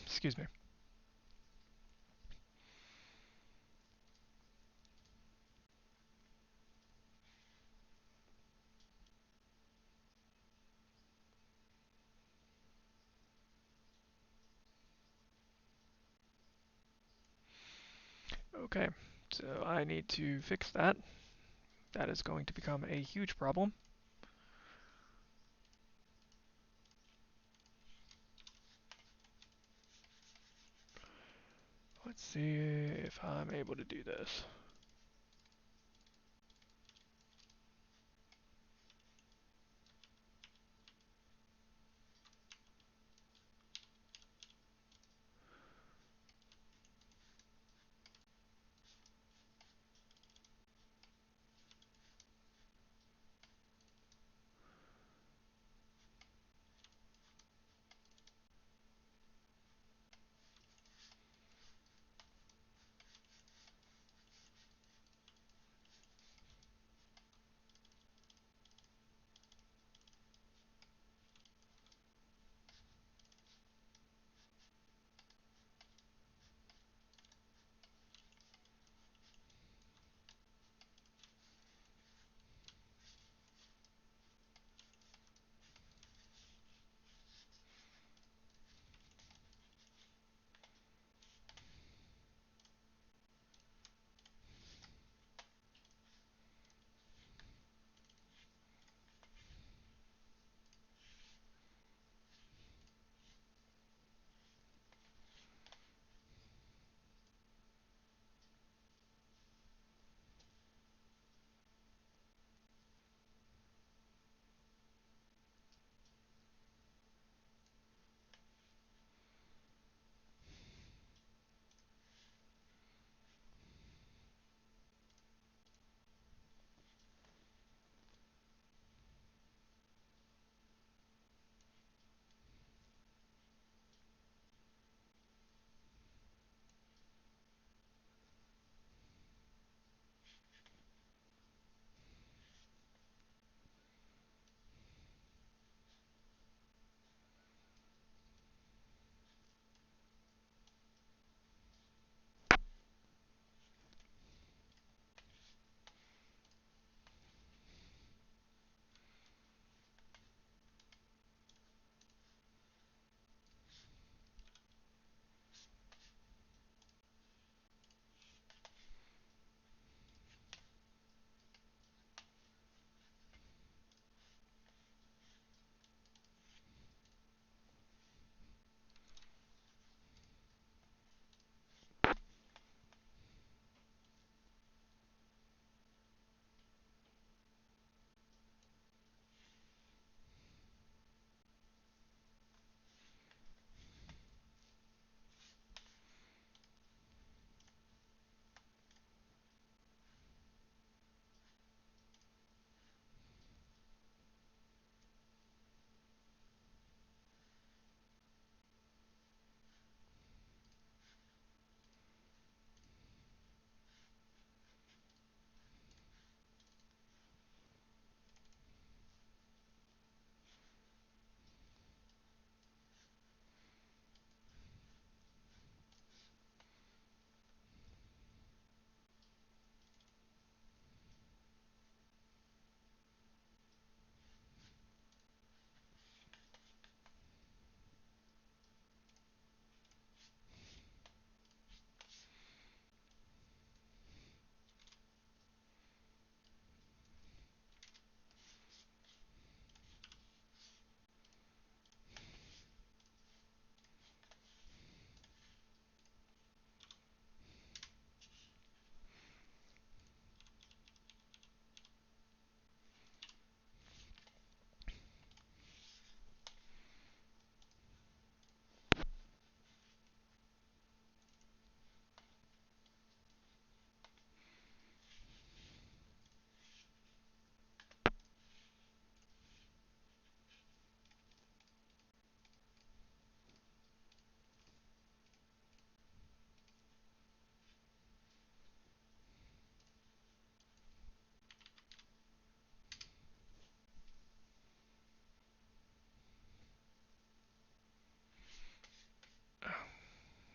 Excuse me. Okay, so I need to fix that. That is going to become a huge problem. Let's see if I'm able to do this.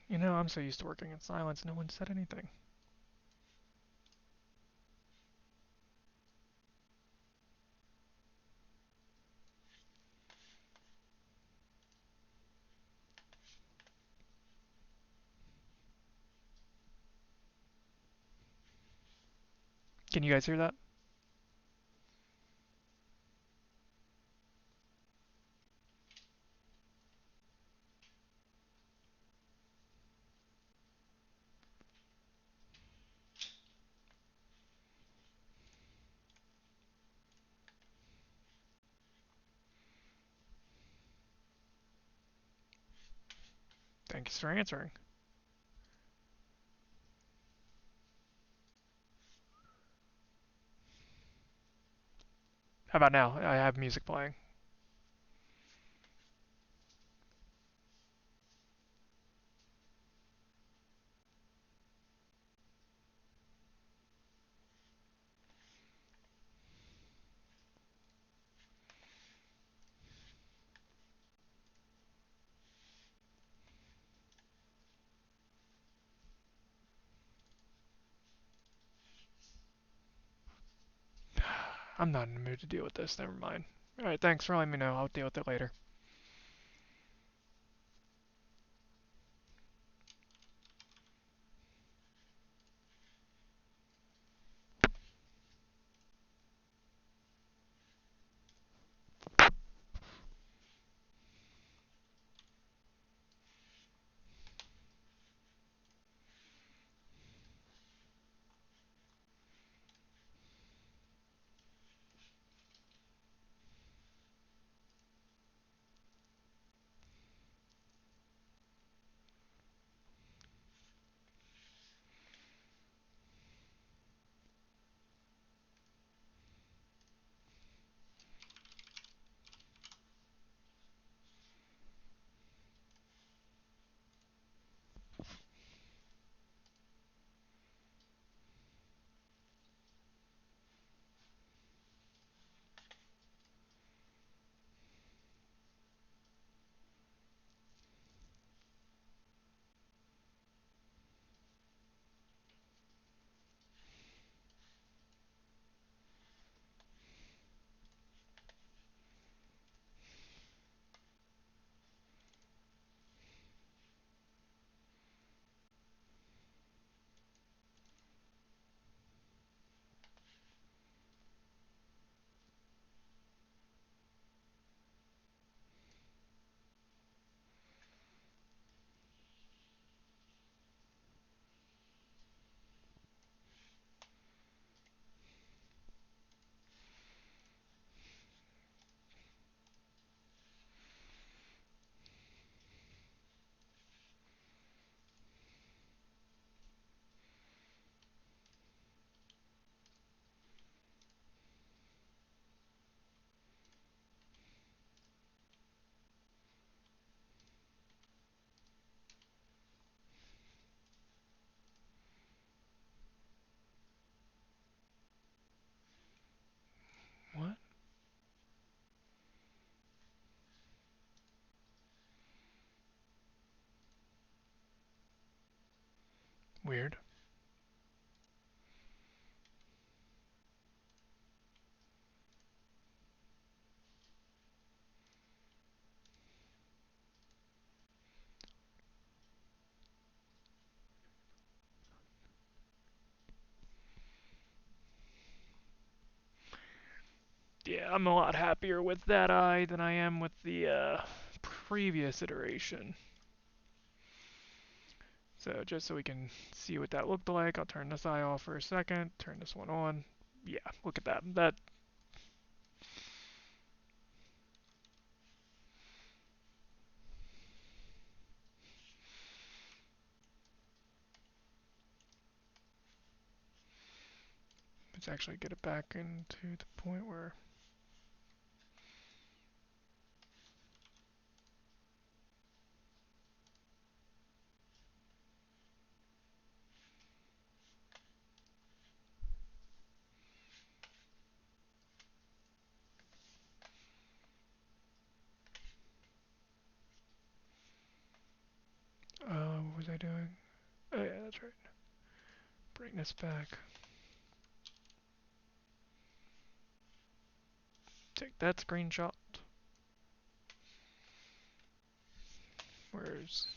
You know, I'm so used to working in silence, no one said anything. Can you guys hear that? Thanks for answering. How about now? I have music playing. I'm not in the mood to deal with this, never mind. Alright, thanks for letting me know. I'll deal with it later. What? Weird. Yeah, I'm a lot happier with that eye than I am with the previous iteration. So just so we can see what that looked like, I'll turn this eye off for a second, turn this one on. Yeah, look at that. Let's actually get it back into the point where was I doing? Oh yeah, that's right. Bring this back. Take that screenshot. Where's...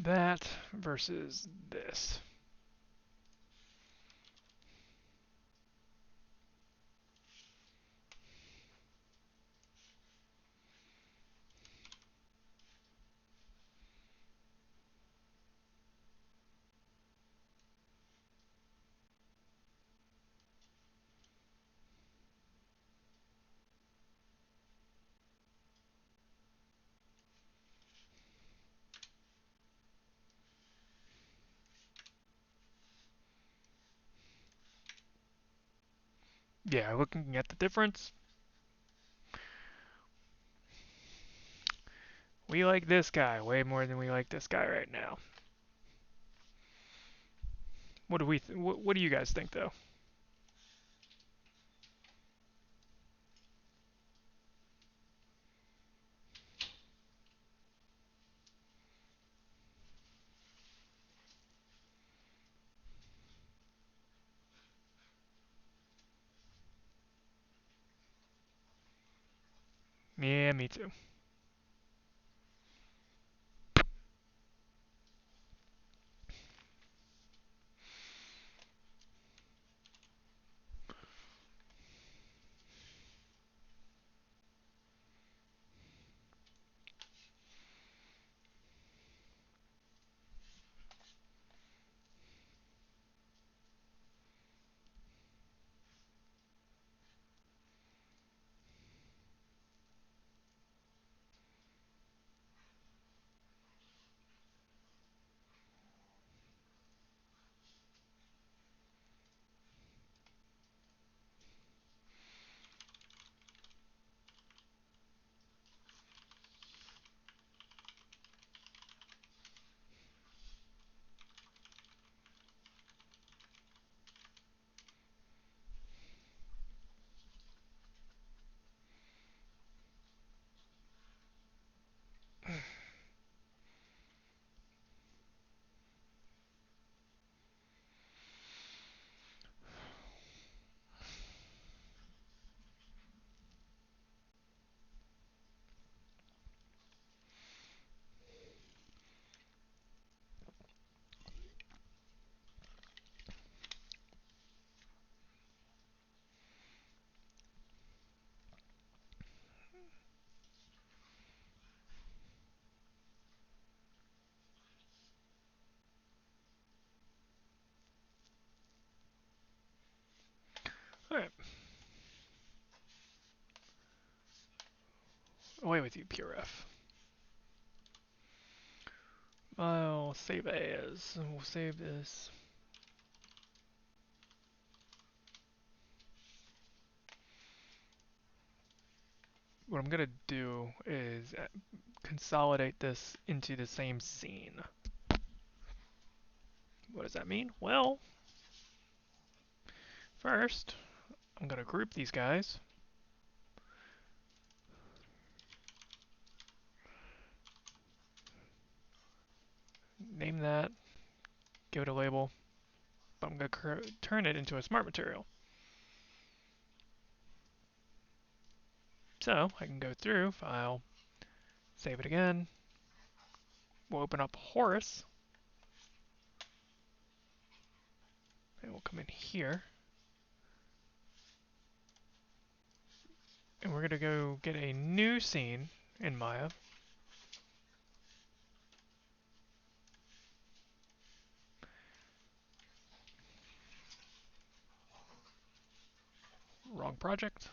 that versus this. Yeah, looking at the difference, we like this guy way more than we like this guy right now. What do we? What do you guys think, though? Yeah, me too. All right, away with you, PureF. I'll save as. We'll save this. What I'm gonna do is consolidate this into the same scene. What does that mean? Well, first, I'm gonna group these guys. Name that, give it a label, but I'm gonna turn it into a smart material. So I can go through, file, save it again. We'll open up Horus, and we'll come in here, and we're gonna go get a new scene in Maya. Wrong project.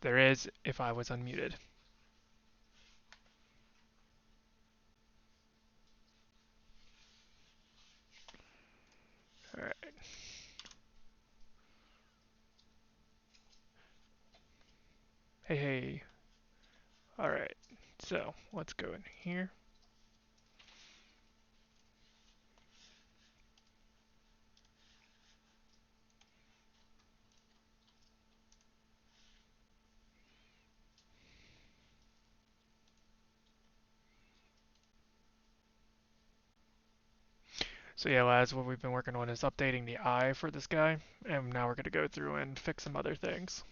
There is if I was unmuted. All right. Hey, hey. All right. So let's go in here. So yeah, lads, what we've been working on is updating the eye for this guy, and now we're gonna go through and fix some other things.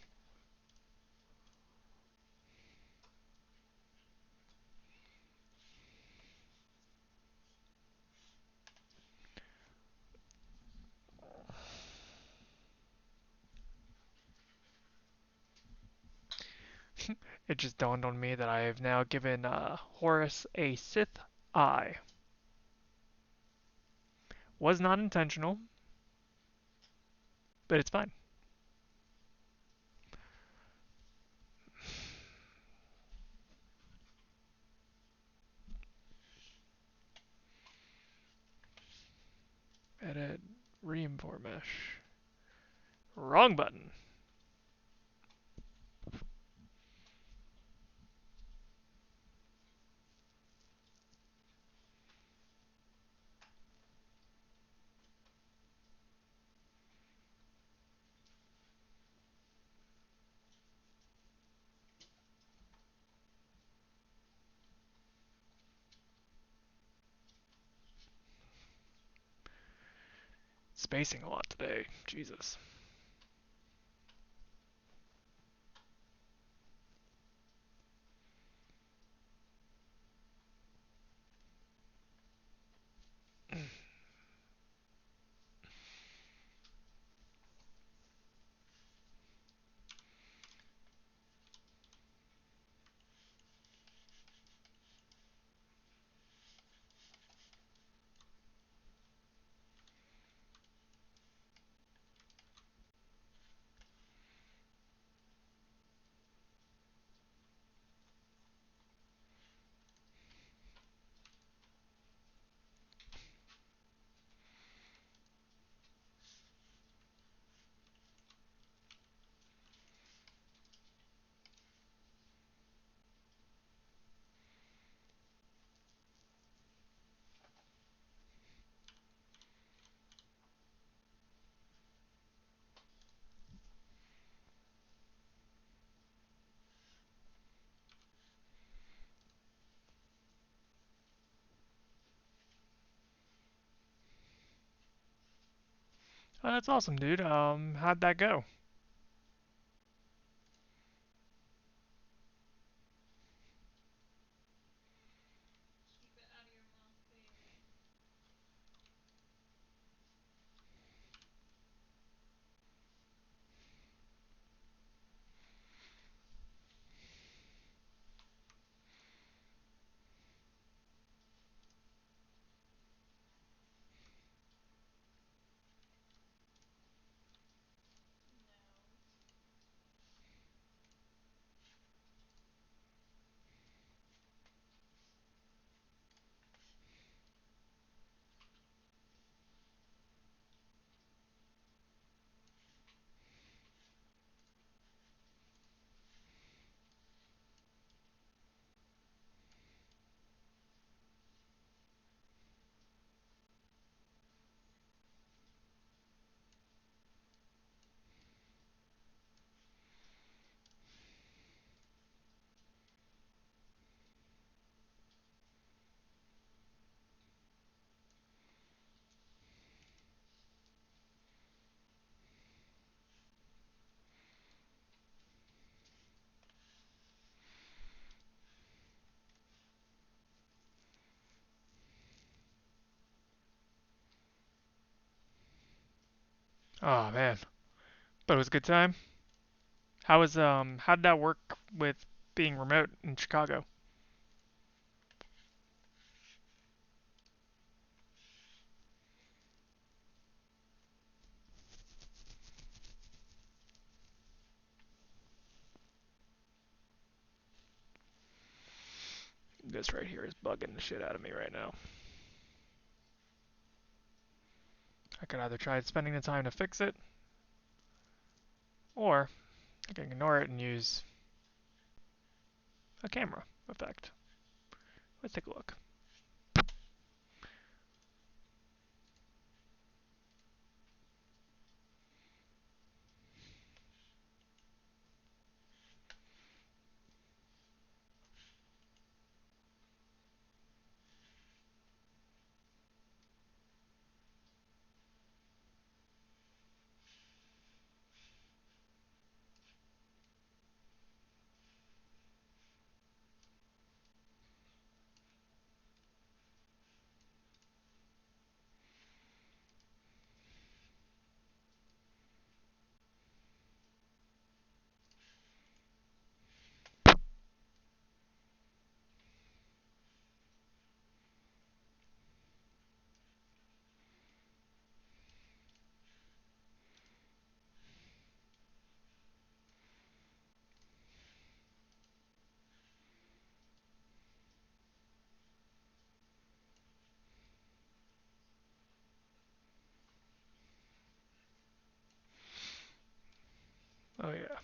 It just dawned on me that I have now given Horus a Sith eye. Was not intentional, but it's fine. Edit, reimport mesh. Wrong button. Spacing a lot today. Jesus. Oh, that's awesome, dude. How'd that go? Oh man, but it was a good time. How did that work with being remote in Chicago? This right here is bugging the shit out of me right now. I could either try spending the time to fix it, or I can ignore it and use a camera effect. Let's take a look. Oh yeah.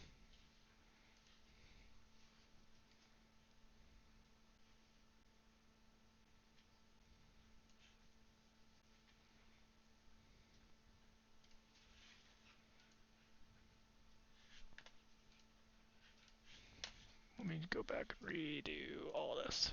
Let me go back and redo all this.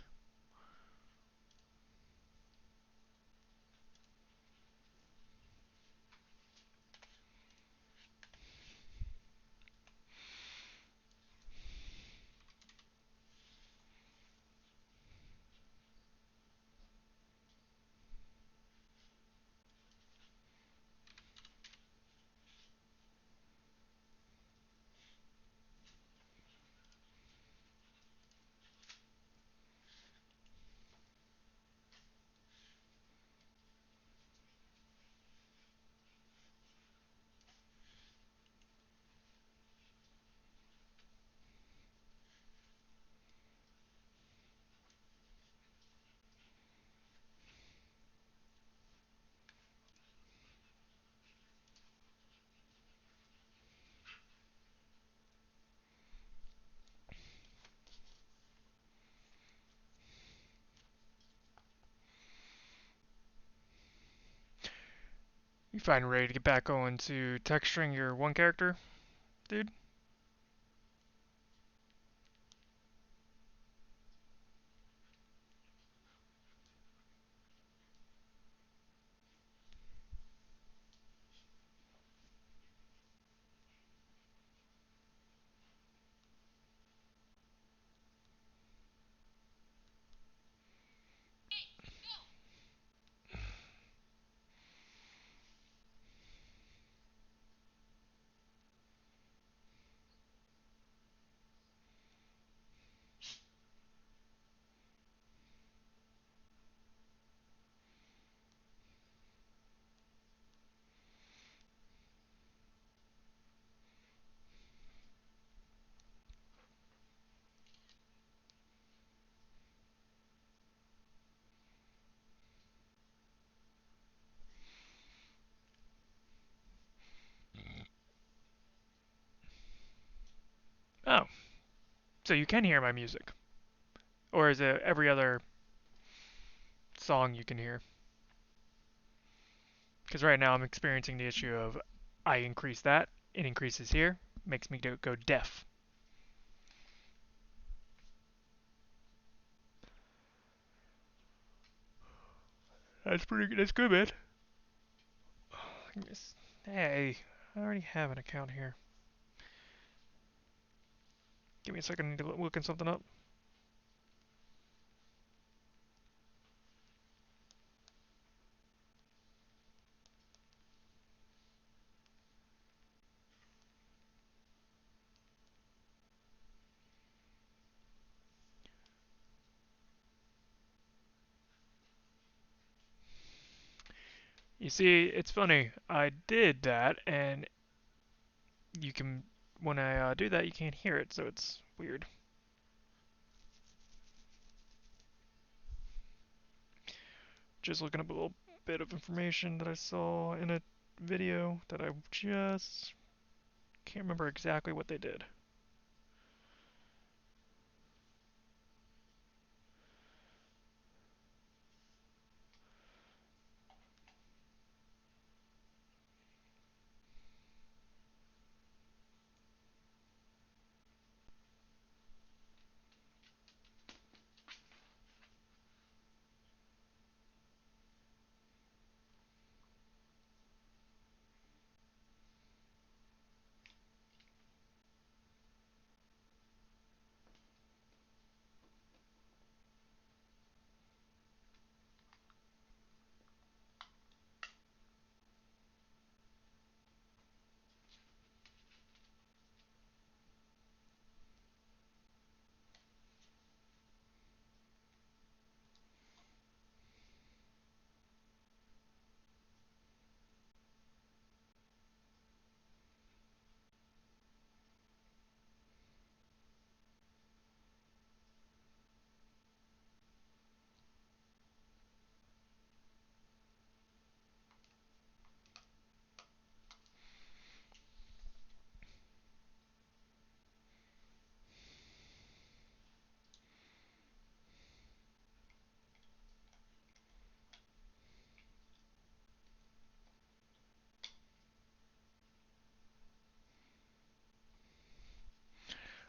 You finally ready to get back on to texturing your one character, dude? Oh, so you can hear my music. Or is it every other song you can hear? Because right now I'm experiencing the issue of I increase that, it increases here, makes me go deaf. That's pretty good. That's good, man. Hey, I already have an account here. Give me a second. I need to look something up. You see, it's funny. I did that, and you can, when I do that, you can't hear it, so it's weird. Just looking up a little bit of information that I saw in a video that I just can't remember exactly what they did.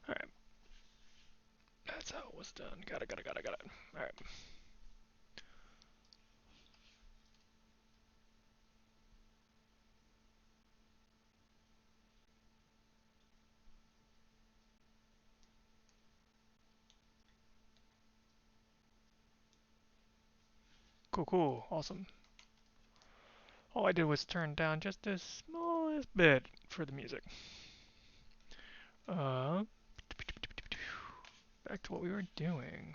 Alright, that's how it was done. Got it. Alright. Cool. Awesome. All I did was turn down just the smallest bit for the music. Uh, Back to what we were doing.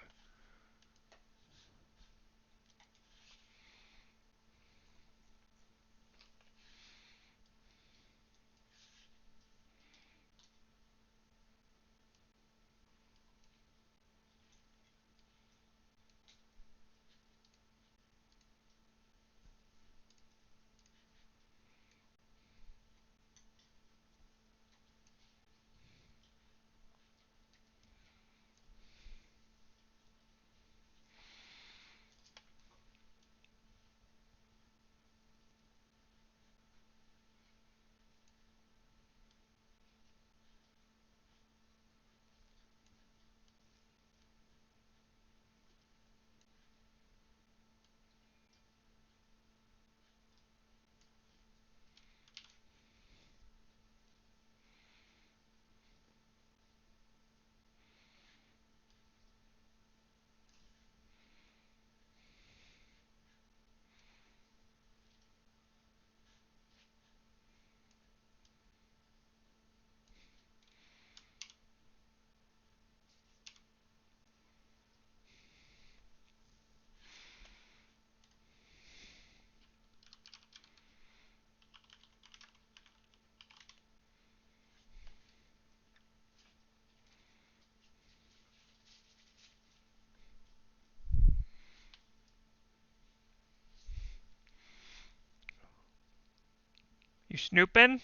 You snooping?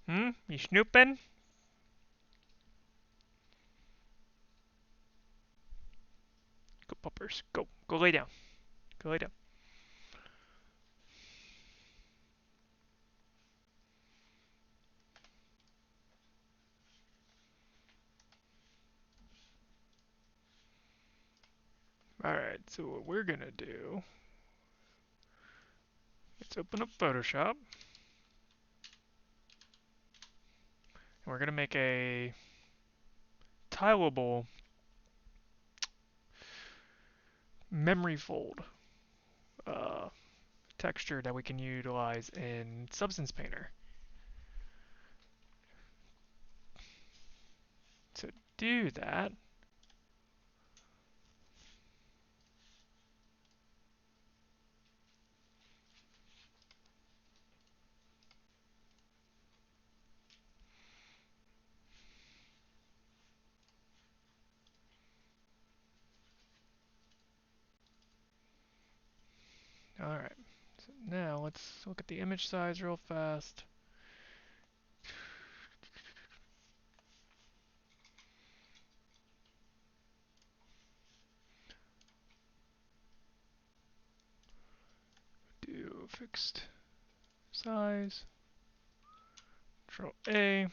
You snooping? Go puppers. Go. Go lay down. Go lay down. Alright, so what we're gonna do is open up Photoshop. And we're gonna make a tileable memory fold uh, texture that we can utilize in Substance Painter. To do that, Alright, so now let's look at the image size real fast. Do fixed size, Control A.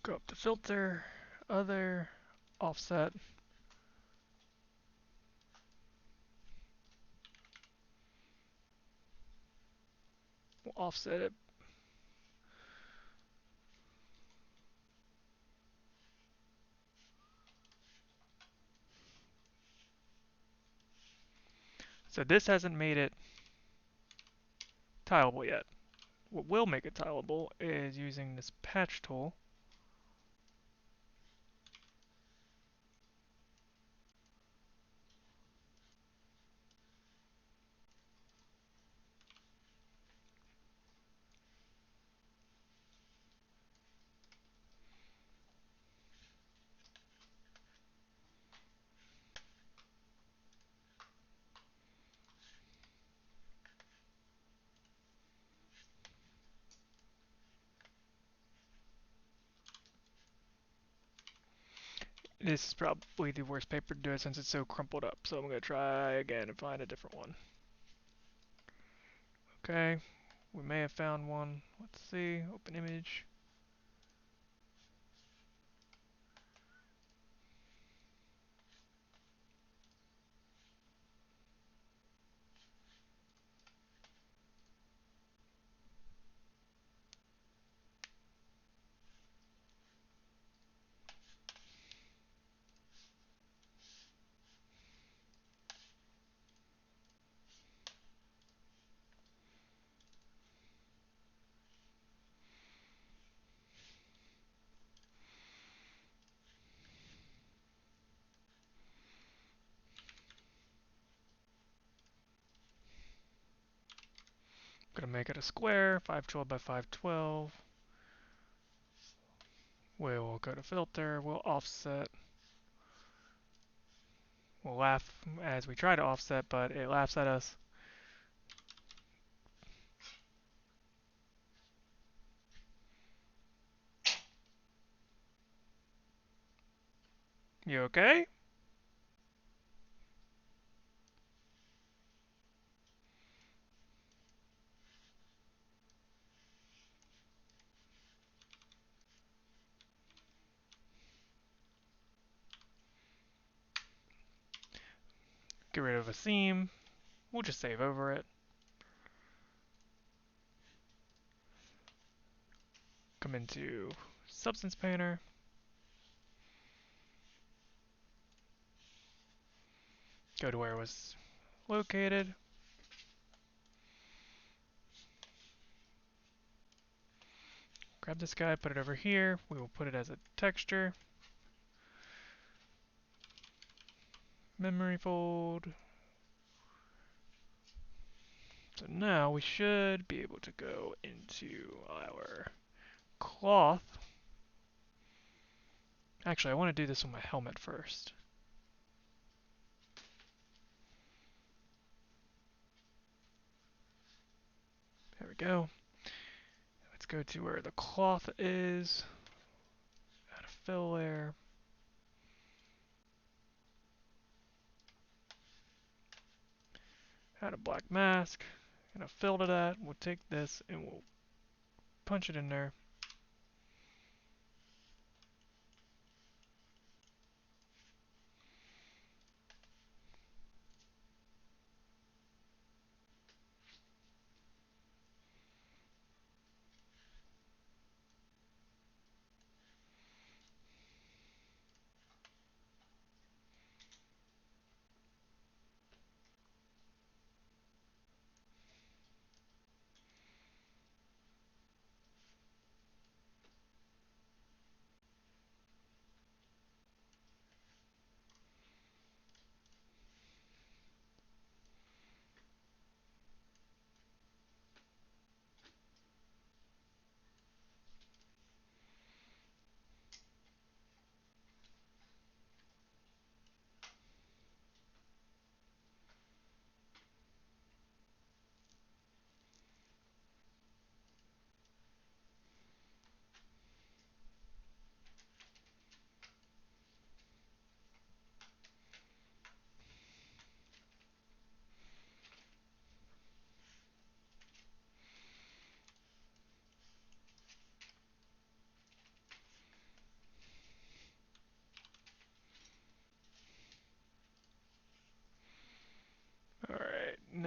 Go up to filter, other, offset. We'll offset it. So this hasn't made it tileable yet. What will make it tileable is using this patch tool. This is probably the worst paper to do it since it's so crumpled up, so I'm going to try again and find a different one. Okay, we may have found one. Let's see, open image. I'm going to make it a square, 512 by 512. We'll go to filter, we'll offset. We'll laugh as we try to offset, but it laughs at us. You okay? Get rid of a seam. We'll just save over it. Come into Substance Painter. Go to where it was located. Grab this guy, put it over here. We will put it as a texture. Memory fold. So now we should be able to go into our cloth. Actually, I want to do this on my helmet first. There we go. Let's go to where the cloth is. Add a fill layer. Add a black mask. And a fill to that. We'll take this and we'll punch it in there.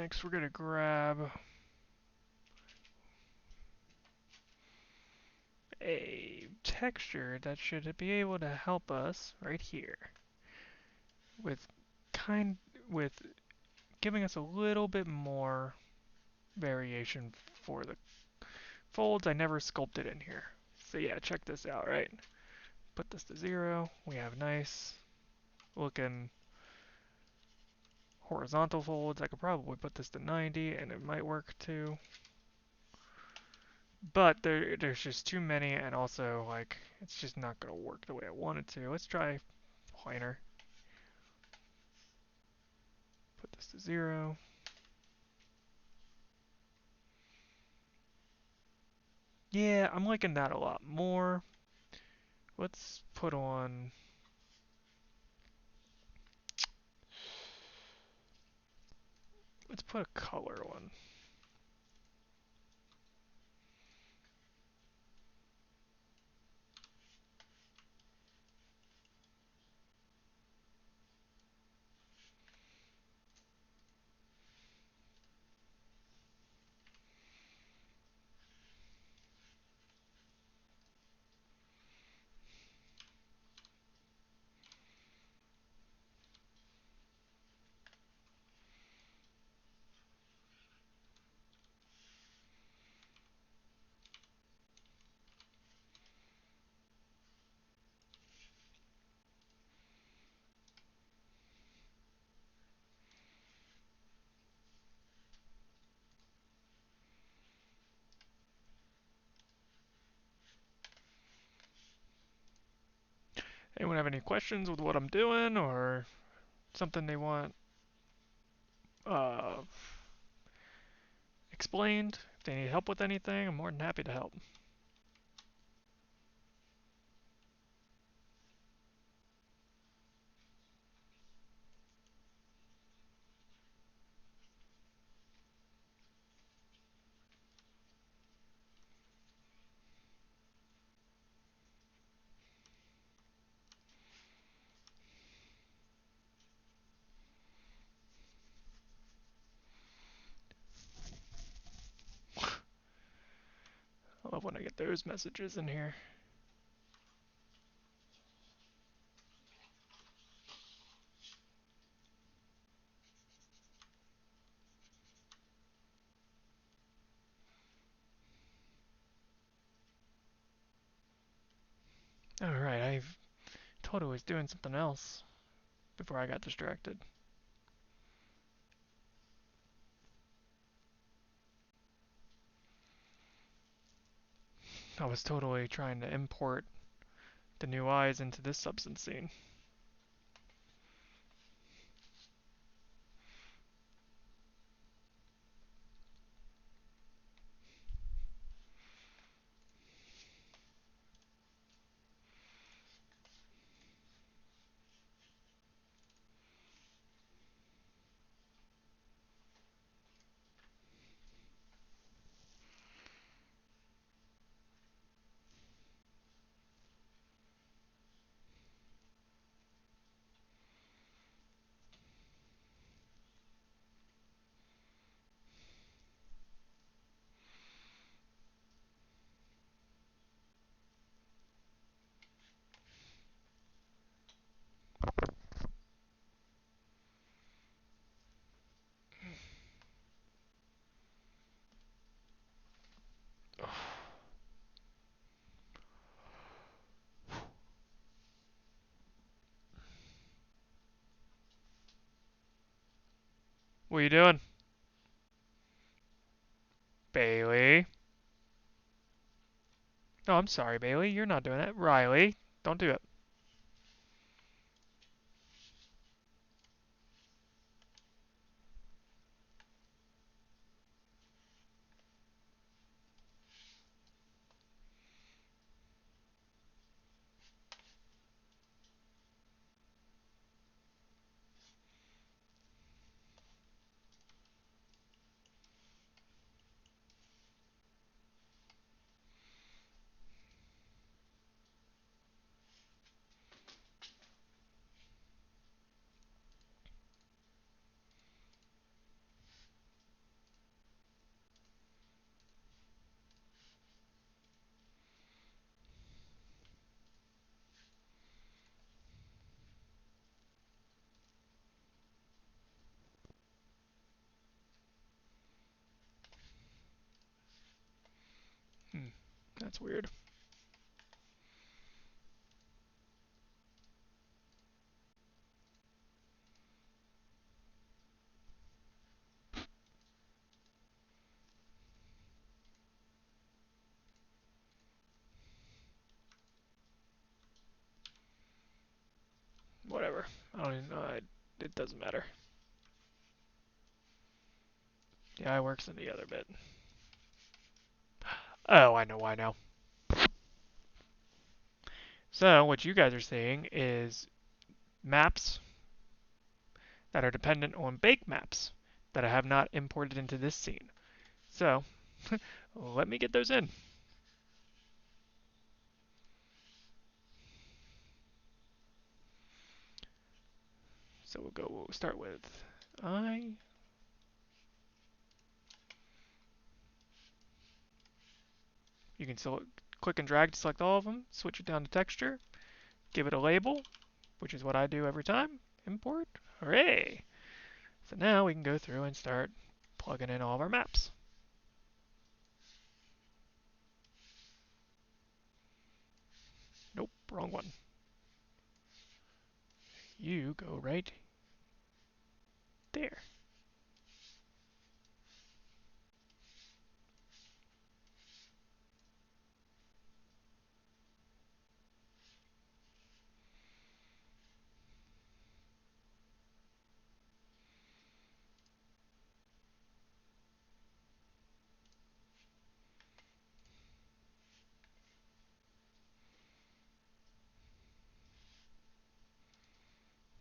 Next, we're gonna grab a texture that should be able to help us right here with kind with giving us a little bit more variation for the folds. I never sculpted in here. So yeah, check this out, right? Put this to 0. We have nice looking horizontal folds. I could probably put this to 90 and it might work too. But there's just too many, and also like it's just not gonna work the way I want it to. Let's try pointer. Put this to 0. Yeah, I'm liking that a lot more. Let's put on. Let's put a color one. Anyone have any questions with what I'm doing or something they want uh, explained? If they need help with anything, I'm more than happy to help. I love when I get those messages in here. Alright, I totally was doing something else before I got distracted. I was totally trying to import the new eyes into this substance scene. What are you doing? Bailey. No, I'm sorry, Bailey. You're not doing it. Riley, don't do it. That's weird. Whatever. I don't even know. It doesn't matter. The eye works in the other bit. Oh, I know why now. So what you guys are seeing is maps that are dependent on bake maps that I have not imported into this scene. So let me get those in. So we'll start with I. You can click and drag to select all of them, switch it down to texture, give it a label, which is what I do every time. Import. Hooray! So now we can go through and start plugging in all of our maps. Nope, wrong one. You go right there.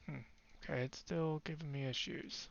Hmm. Okay, it's still giving me issues.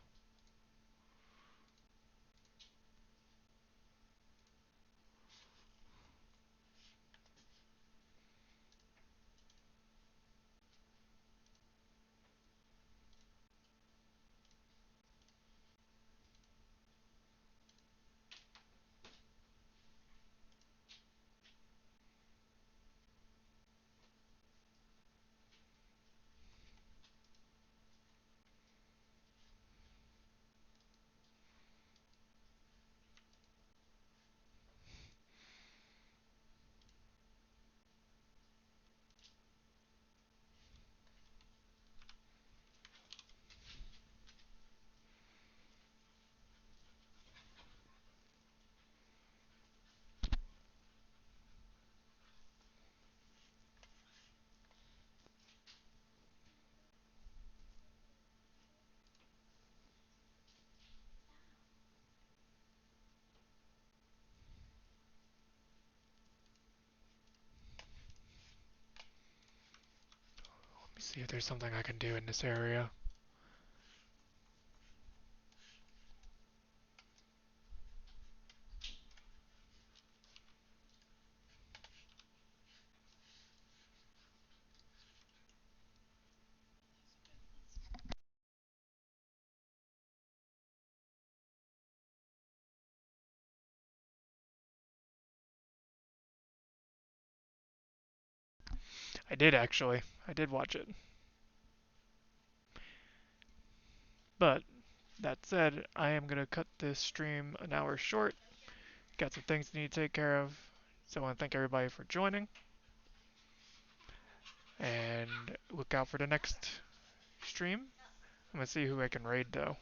Let me see if there's something I can do in this area. I did actually. I did watch it. But that said, I am going to cut this stream an hour short. Got some things to need to take care of. So I want to thank everybody for joining. And look out for the next stream. I'm going to see who I can raid though.